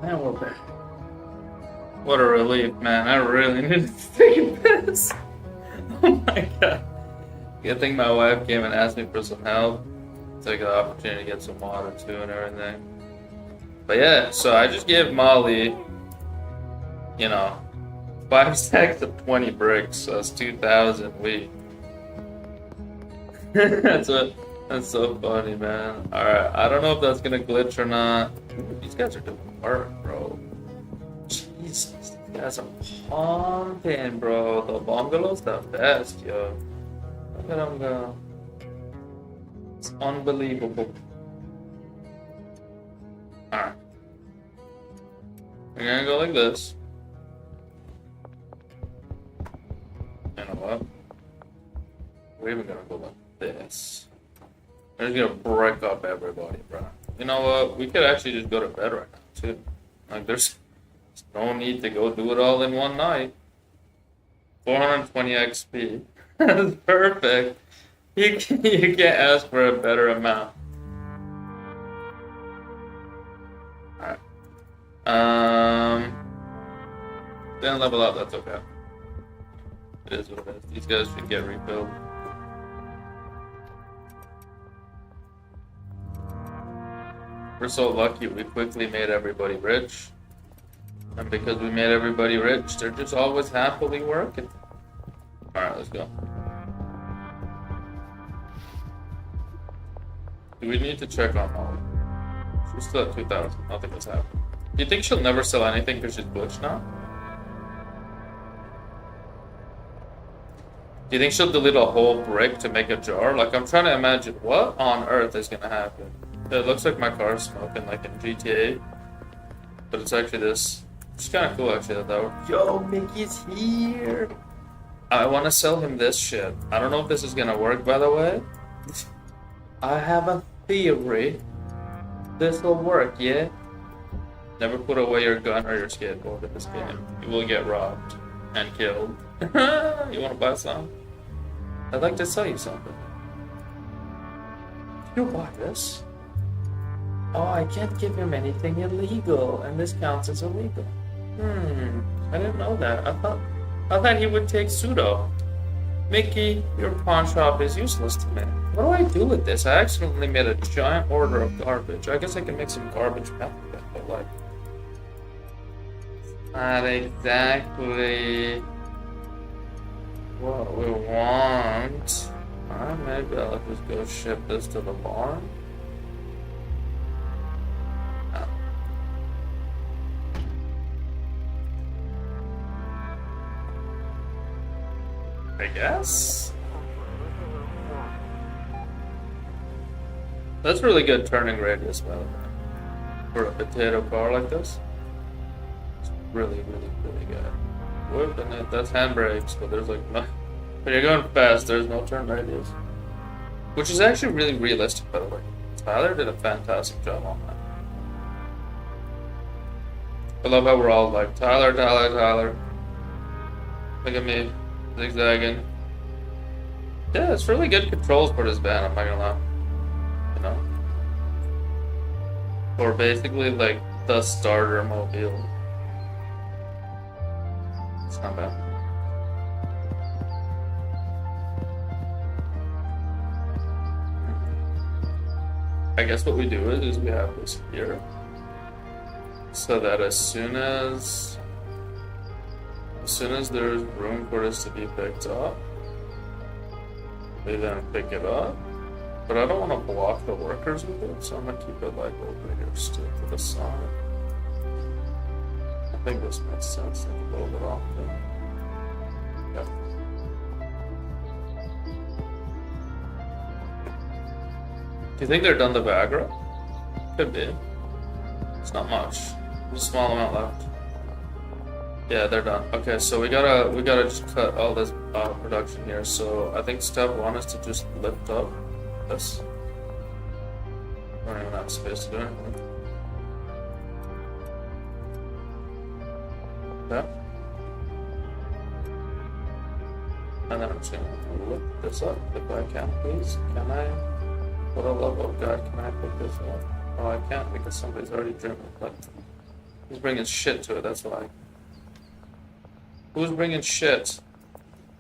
And we're back. What a relief, man. I really needed to take a piss. Oh my god. Good thing my wife came and asked me for some help. Took the opportunity to get some water too and everything. But yeah, so I just gave Molly, 5 stacks of 20 bricks, so that's 2,000 wheat. That's so funny, man. Alright, I don't know if that's gonna glitch or not. These guys are doing work, bro. Jesus, these guys are pumping, bro. The bungalow's the best, yo. Look at them go. It's unbelievable. Alright. We're gonna go like this. You know what? We're even gonna go like this. We're just gonna break up everybody, bro. You know what? We could actually just go to bed right now, too. Like, there's no need to go do it all in one night. 420 XP. That's perfect. You can't ask for a better amount. Alright. Didn't level up, that's okay. It is what it is. These guys should get refilled. We're so lucky we quickly made everybody rich. And because we made everybody rich, they're just always happily working. Alright, let's go. Do we need to check on Molly? She's still at 2,000. Nothing has happened. Do you think she'll never sell anything because she's glitched now? Do you think she'll delete a whole brick to make a jar? Like, I'm trying to imagine what on earth is gonna happen. It looks like my car's smoking, like in GTA. But it's actually this. It's kind of cool, actually, that works. Yo, Mickey's here! I want to sell him this shit. I don't know if this is gonna work, by the way. I have a theory. This will work, yeah? Never put away your gun or your skateboard in this game. You will get robbed and killed. You want to buy some? I'd like to sell you something. You buy this? Oh, I can't give him anything illegal, and this counts as illegal. I didn't know that. I thought he would take pseudo. Mickey, your pawn shop is useless to me. What do I do with this? I accidentally made a giant order of garbage. I guess I can make some garbage back, but like... Not exactly what we want. Alright, maybe I'll just go ship this to the barn. Oh. I guess? That's really good turning radius, by the way. For a potato car like this. Really good. Whoop, and that's handbrakes, but there's like no. When you're going fast, there's no turn radius. Which is actually really realistic, by the way. Tyler did a fantastic job on that. I love how we're all like, Tyler. Look at me, zigzagging. Yeah, it's really good controls for this van, I'm not gonna lie. You know? Or basically like the starter mobile. It's not bad. I guess what we do is we have this here. So that as soon as there's room for this to be picked up, we then pick it up. But I don't want to block the workers with it, so I'm gonna keep it like over here, still to the side. I think this makes sense. Like a little bit off there. Yeah. Do you think they're done the Viagra? Could be. It's not much. There's a small amount left. Yeah, they're done. Okay, so we gotta just cut all this production here. So I think step one is to just lift up this. I don't even have space to do anything. Okay. And then I'm just gonna lift this up if I can, please. Can I? For the love of God, can I pick this up? Oh, I can't because somebody's already driven it. But he's bringing shit to it, that's why. Who's bringing shit?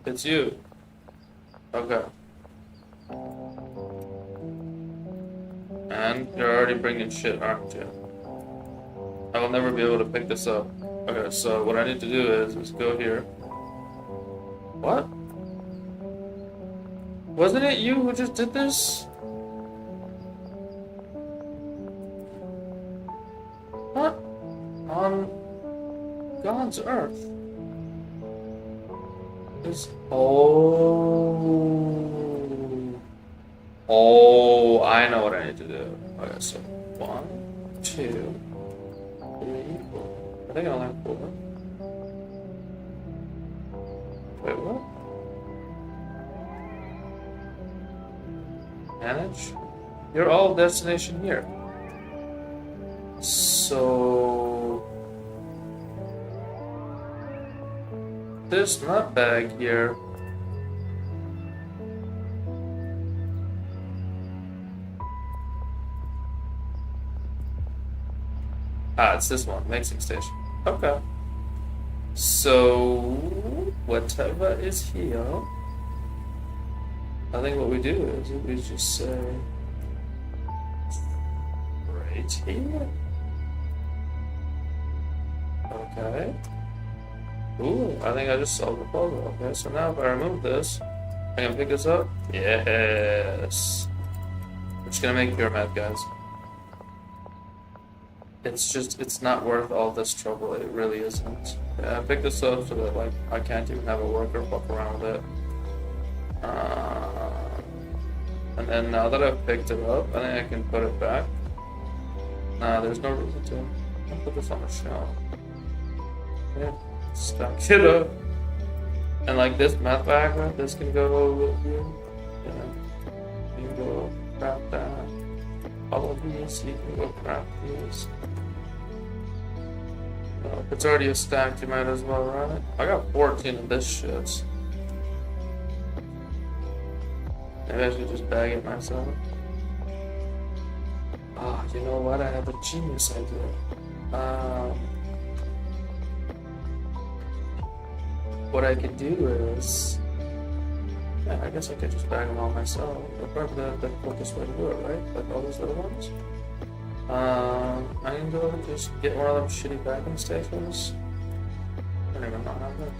It's you. Okay. And you're already bringing shit, aren't you? I will never be able to pick this up. Okay, so what I need to do is go here. What? Wasn't it you who just did this? What? On God's earth. This. Oh, I know what I need to do. Okay, so 1, 2, 3, 4. I think I only have 4. Wait, what? Manage? You're all destination here. So this nut bag here. It's this one, mixing station. Okay. So whatever is here, I think what we do is we just say right here. Okay. Ooh, I think I just solved the puzzle. Okay, so now if I remove this, I can pick this up. Yes. Which Just gonna make pure meth, guys. It's not worth all this trouble. It really isn't. Yeah, I picked this up so that like I can't even have a worker fuck around with it. And then now that I've picked it up, I think I can put it back. Nah, there's no reason to. I'll put this on the shelf. Yeah, stack it up. And like this meth bag, right? This can go with you. Yeah. You can go grab that. All of these, you can go grab these. If it's already a stack, you might as well run it. I got 14 of this shit. Maybe I should just bag it myself. Ah, you know what? I have a genius idea. What I could do is... Yeah, I guess I could just bag them all myself. That's probably the quickest way to do it, right? Like all those little ones. I can go just get one of them shitty bagging stations. I don't even know how to.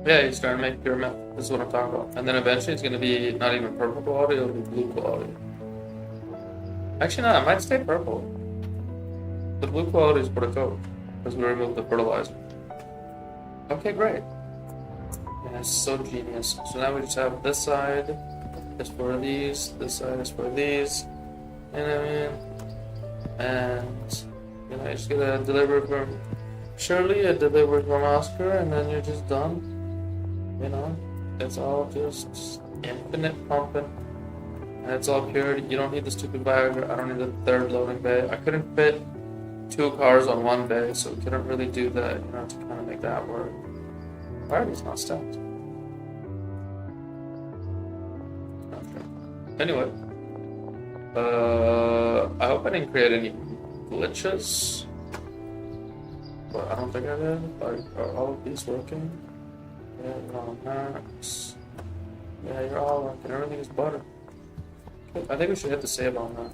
Yeah, he's trying to make pure meth. This is what I'm talking about. And then eventually it's going to be not even purple quality, it'll be blue quality. Actually, no, it might stay purple. The blue quality is what it's called, because we removed the fertilizer. Okay, great. Yeah, it's so genius. So now we just have this side is for these, this side is for these. You know what I mean? And, you know, you just get a delivery from Shirley, a delivery from Oscar, and then you're just done. You know, it's all just infinite pumping, and it's all pure. You don't need the stupid bag. I don't need the third loading bay. I couldn't fit 2 cars on one bay, so we couldn't really do that, you know, to kind of make that work. Alrighty's not stacked. Okay. Anyway, I hope I didn't create any glitches, but I don't think I did. Like, are all of these working? Yeah, you're all max. Yeah, you're all working. Everything is butter. Okay, I think we should hit the save on that.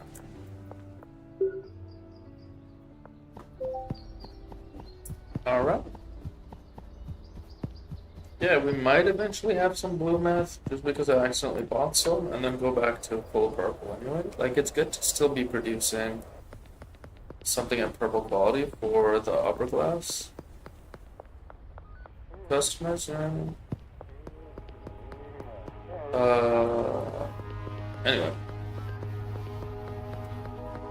Alright. Yeah, we might eventually have some blue meth just because I accidentally bought some and then go back to full purple anyway. Like, it's good to still be producing something at purple quality for the upper class customers. And anyway,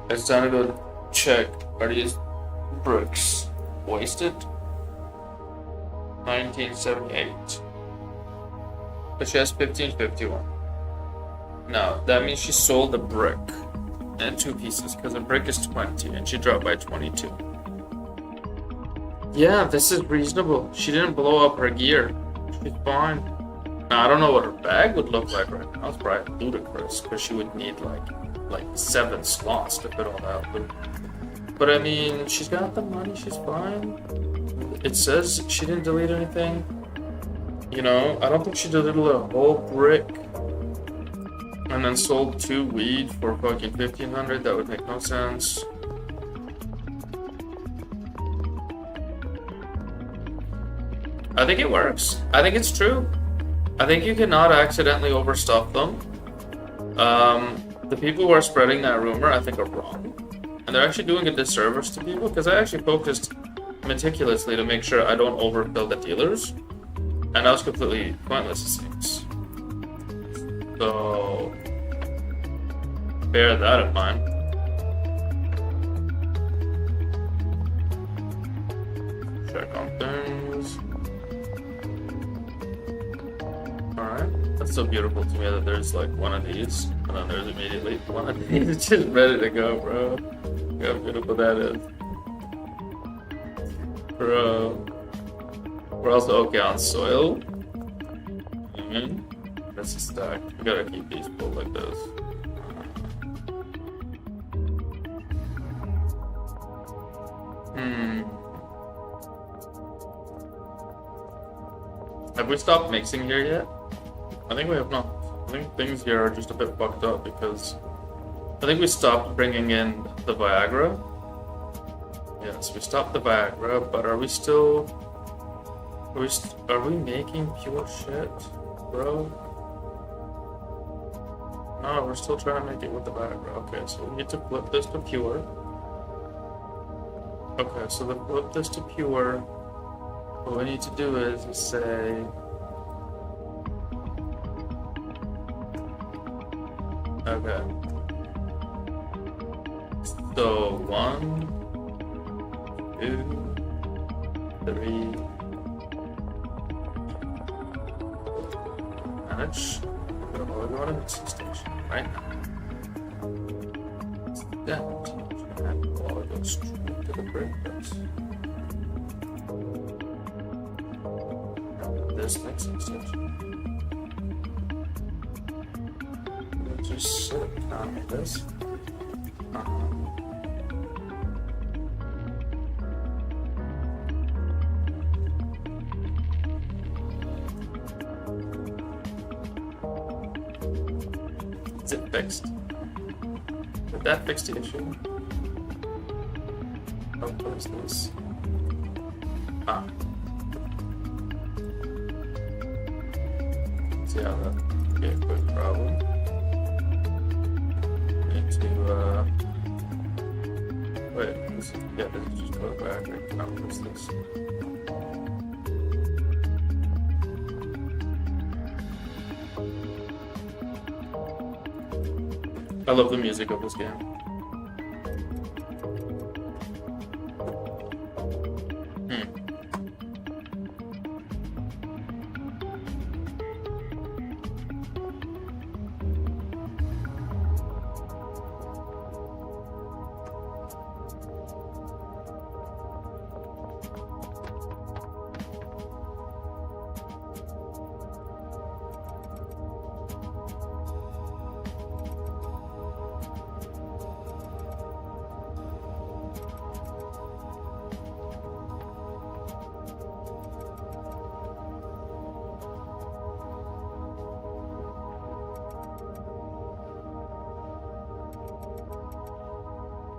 it's time to go check, are these bricks wasted? 1978, but she has 1551. Now that means she sold a brick in 2 pieces because a brick is 20 and she dropped by 22. Yeah, this is reasonable. She didn't blow up her gear. She's fine. Now, I don't know what her bag would look like right now. It's probably ludicrous because she would need like 7 slots to fit all that. But I mean, she's got the money. She's fine. It says she didn't delete anything. You know, I don't think she deleted a whole brick and then sold 2 weed for fucking 1,500. That would make no sense. I think it works. I think it's true. I think you cannot accidentally overstuff them. The people who are spreading that rumor, I think, are wrong. And they're actually doing a disservice to people because I actually focused meticulously to make sure I don't overfill the dealers. And that was completely pointless, it seems. So, bear that in mind. Check on things. Alright. That's so beautiful to me that there's like one of these, and then there's immediately one of these just ready to go, bro. Look how beautiful that is. Bro. We're also okay on soil. That's a stack. We gotta keep these full like this. Have we stopped mixing here yet? I think we have not. I think things here are just a bit fucked up because I think we stopped bringing in the Viagra. Yes, we stopped the Viagra, but are we still? Are we making pure shit, bro? No, we're still trying to make it with the Viagra. Okay, so we need to flip this to pure. Okay, so to flip this to pure, what we need to do is say. Okay. So 1, 2, 3. Manage. We're going to the mixing station right now. Then and we'll go straight to the brick press. This mixing station. Just sit on this. Is it fixed? Did that fix the issue? Oh, what is this? See how that could be a quick problem. Need to, wait, this is just go back right now. What is this? I love the music of this game.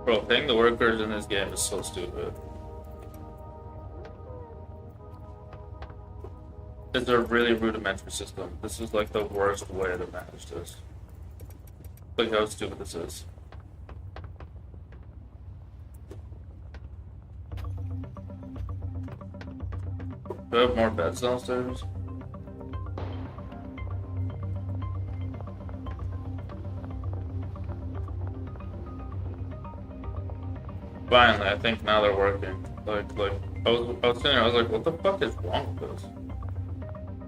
Bro, paying the workers in this game is so stupid. It's a really rudimentary system. This is like the worst way to manage this. Look how stupid this is. Do I have more beds downstairs? Finally, I think now they're working. Like I was sitting there, I was like, what the fuck is wrong with this?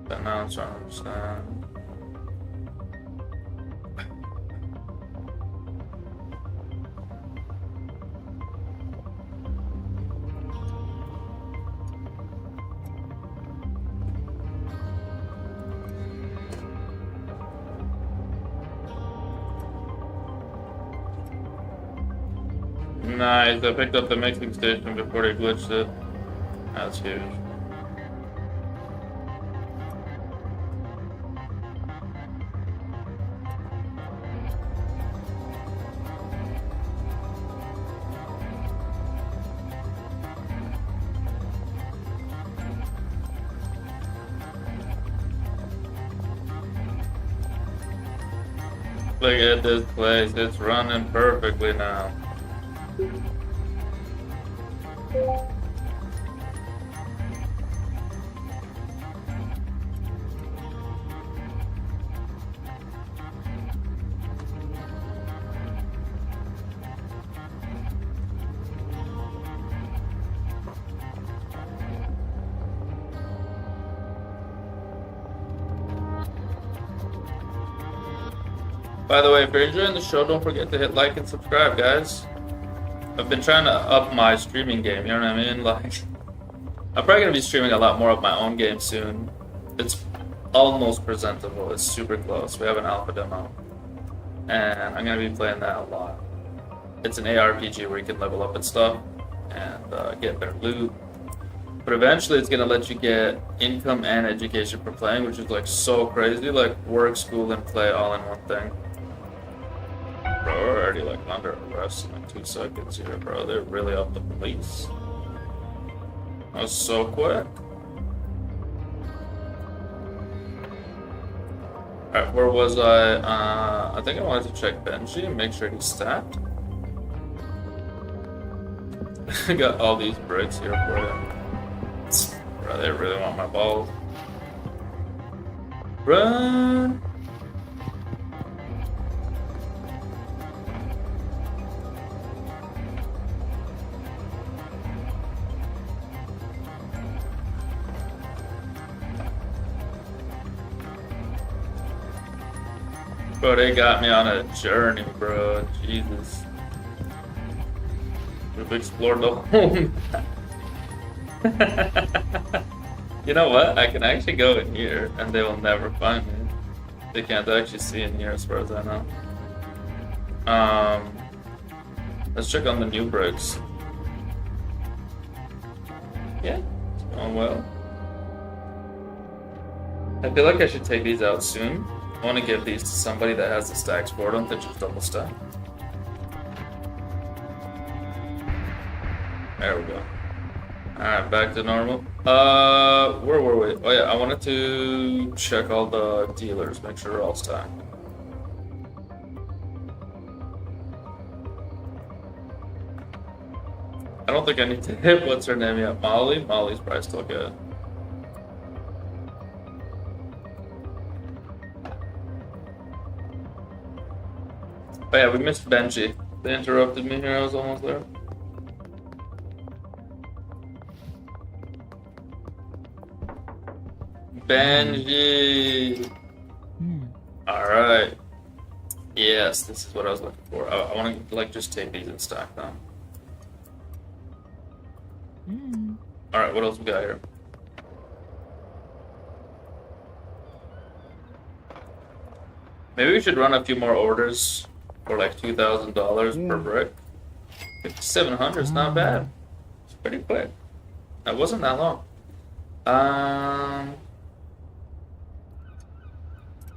But now I'm trying to understand. Nice, I picked up the mixing station before they glitched it. That's huge. Look at this place, it's running perfectly now. By the way, if you're enjoying the show, don't forget to hit like and subscribe, guys. I've been trying to up my streaming game, you know what I mean? Like, I'm probably gonna be streaming a lot more of my own game soon. It's almost presentable, it's super close. We have an alpha demo. And I'm gonna be playing that a lot. It's an ARPG where you can level up and stuff, and get better loot. But eventually it's gonna let you get income and education for playing, which is like so crazy. Like work, school, and play all in one thing. Bro, we're already like under arrest in like 2 seconds here, bro. They're really up the police. That was so quick. Alright, where was I? I think I wanted to check Benji and make sure he's stacked. I got all these bricks here for you. Bro, they really want my balls. Run! Bro, they got me on a journey, bro. Jesus. We've explored the whole map. You know what? I can actually go in here and they will never find me. They can't actually see in here as far as I know. Let's check on the new bricks. Yeah, it's going well. I feel like I should take these out soon. I want to give these to somebody that has the stacks for them that just double stack. There we go. Alright, back to normal. Where were we? Oh yeah, I wanted to check all the dealers, make sure they're all stacked. I don't think I need to hit what's her name yet. Molly? Molly's probably still good. Oh yeah, we missed Benji. They interrupted me here, I was almost there. Benji! Alright. Yes, this is what I was looking for. I want to like just take these and stack them. Alright, what else we got here? Maybe we should run a few more orders for like $2,000 per brick. 5,700 is not bad. It's pretty quick. That wasn't that long. I'm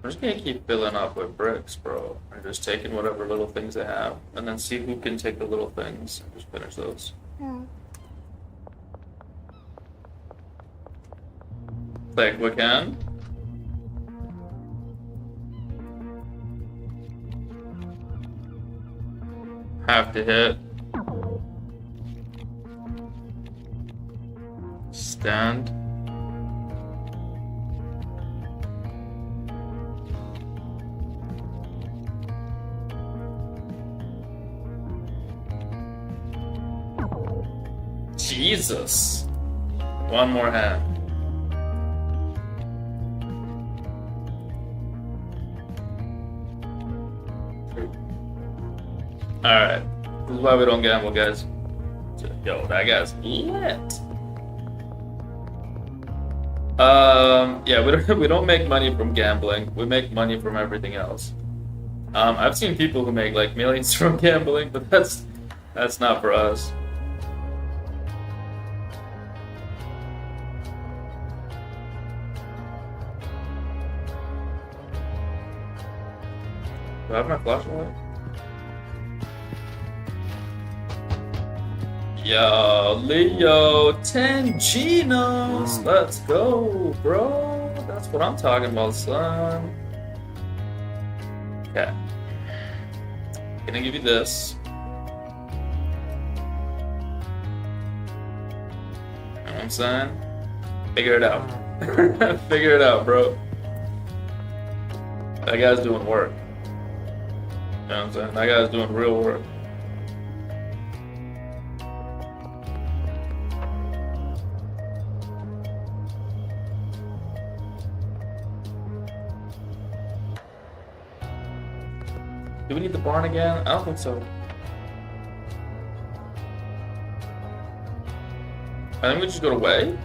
just gonna keep filling up with bricks, bro. I'm just taking whatever little things they have, and then see who can take the little things and just finish those. Like we can. Have to hit. Stand. Jesus. One more hand. Alright. This is why we don't gamble, guys. Yo, that guy's lit. Yeah, we don't make money from gambling. We make money from everything else. I've seen people who make like millions from gambling, but that's not for us. Do I have my flashlight? Yo, Leo, 10 Genos. Let's go, bro. That's what I'm talking about, son. Okay. Gonna give you this. You know what I'm saying? Figure it out. Figure it out, bro. That guy's doing work. You know what I'm saying? That guy's doing real work. Do we need the barn again? I don't think so. I think we just go to way.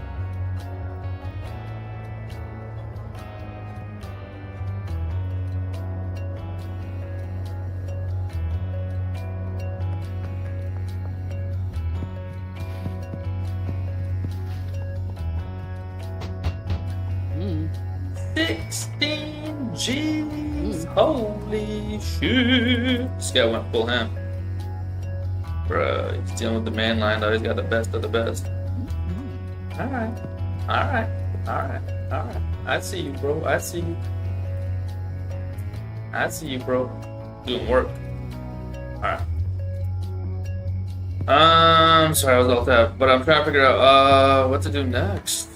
16 G's. Holy shit. This guy went full ham. Bruh, he's dealing with the main line though. He's got the best of the best. Alright. Alright. Alright. Alright. I see you, bro. I see you. I see you, bro. Doing work. Alright. Sorry, I was all tapped, but I'm trying to figure out what to do next.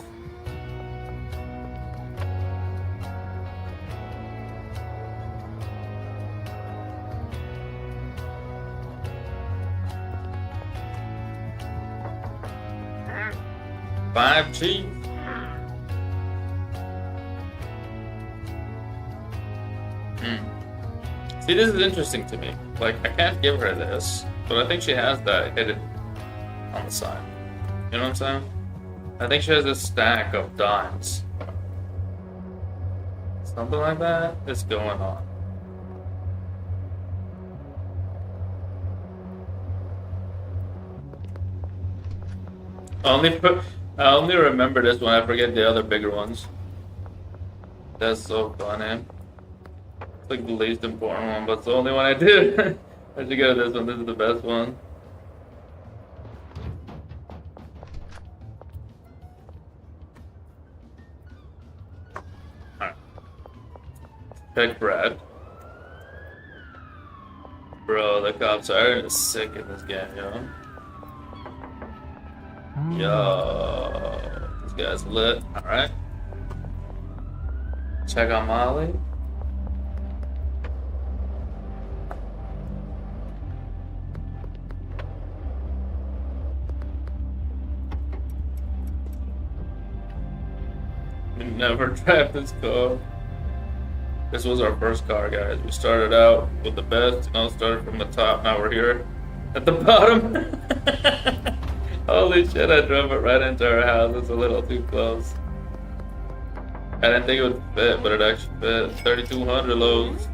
Five G. See, this is interesting to me. Like, I can't give her this, but I think she has that hidden on the side. You know what I'm saying? I think she has a stack of dimes. Something like that is going on. I only remember this one. I forget the other bigger ones. That's so funny. It's like the least important one, but it's the only one I did. I should go to this one. This is the best one. Alright. Check Brad. Bro, the cops are sick in this game, yo. Yo. This guy's lit. Alright. Check out Molly. We never drive this car. This was our first car, guys. We started out with the best, started from the top. Now we're here at the bottom. Holy shit, I drove it right into our house. It's a little too close. I didn't think it would fit, but it actually fit. 3,200 loads.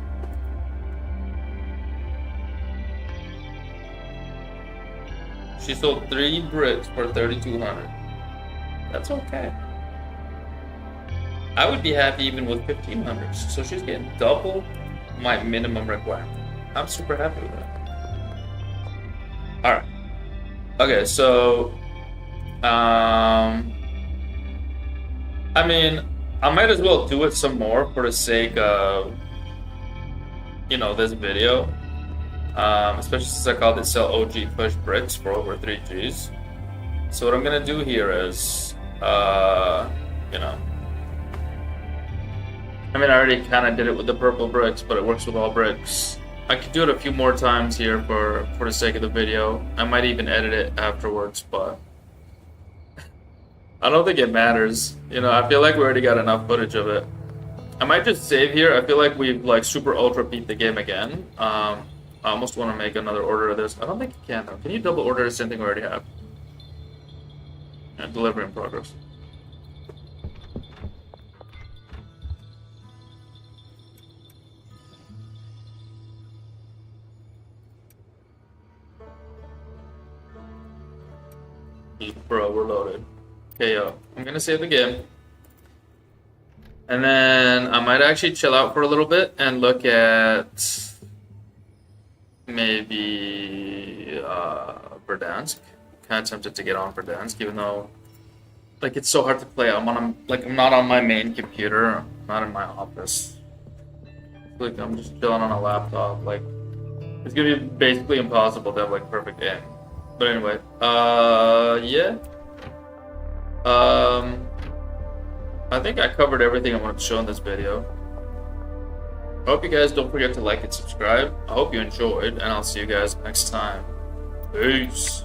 She sold 3 bricks for 3,200. That's okay. I would be happy even with 1,500. So she's getting double my minimum requirement. I'm super happy with that. Alright. Okay, so I mean, I might as well do it some more for the sake of this video. Especially since I called it sell OG push bricks for over 3 Gs. So what I'm gonna do here is I mean, I already kind of did it with the purple bricks, but it works with all bricks. I could do it a few more times here for the sake of the video. I might even edit it afterwards, but I don't think it matters. I feel like we already got enough footage of it. I might just save here. I feel like we've super ultra beat the game again. I almost want to make another order of this. I don't think you can though. Can you double order the same thing we already have? Delivery in progress. Bro, we're loaded. Okay, yo, I'm gonna save the game. And then I might actually chill out for a little bit and look at maybe Verdansk. Kind of tempted to get on Verdansk, even though it's so hard to play. I'm not on my main computer. I'm not in my office. I'm just chilling on a laptop. It's gonna be basically impossible to have perfect aim. But anyway, yeah. I think I covered everything I wanted to show in this video. I hope you guys don't forget to like and subscribe. I hope you enjoyed, and I'll see you guys next time. Peace.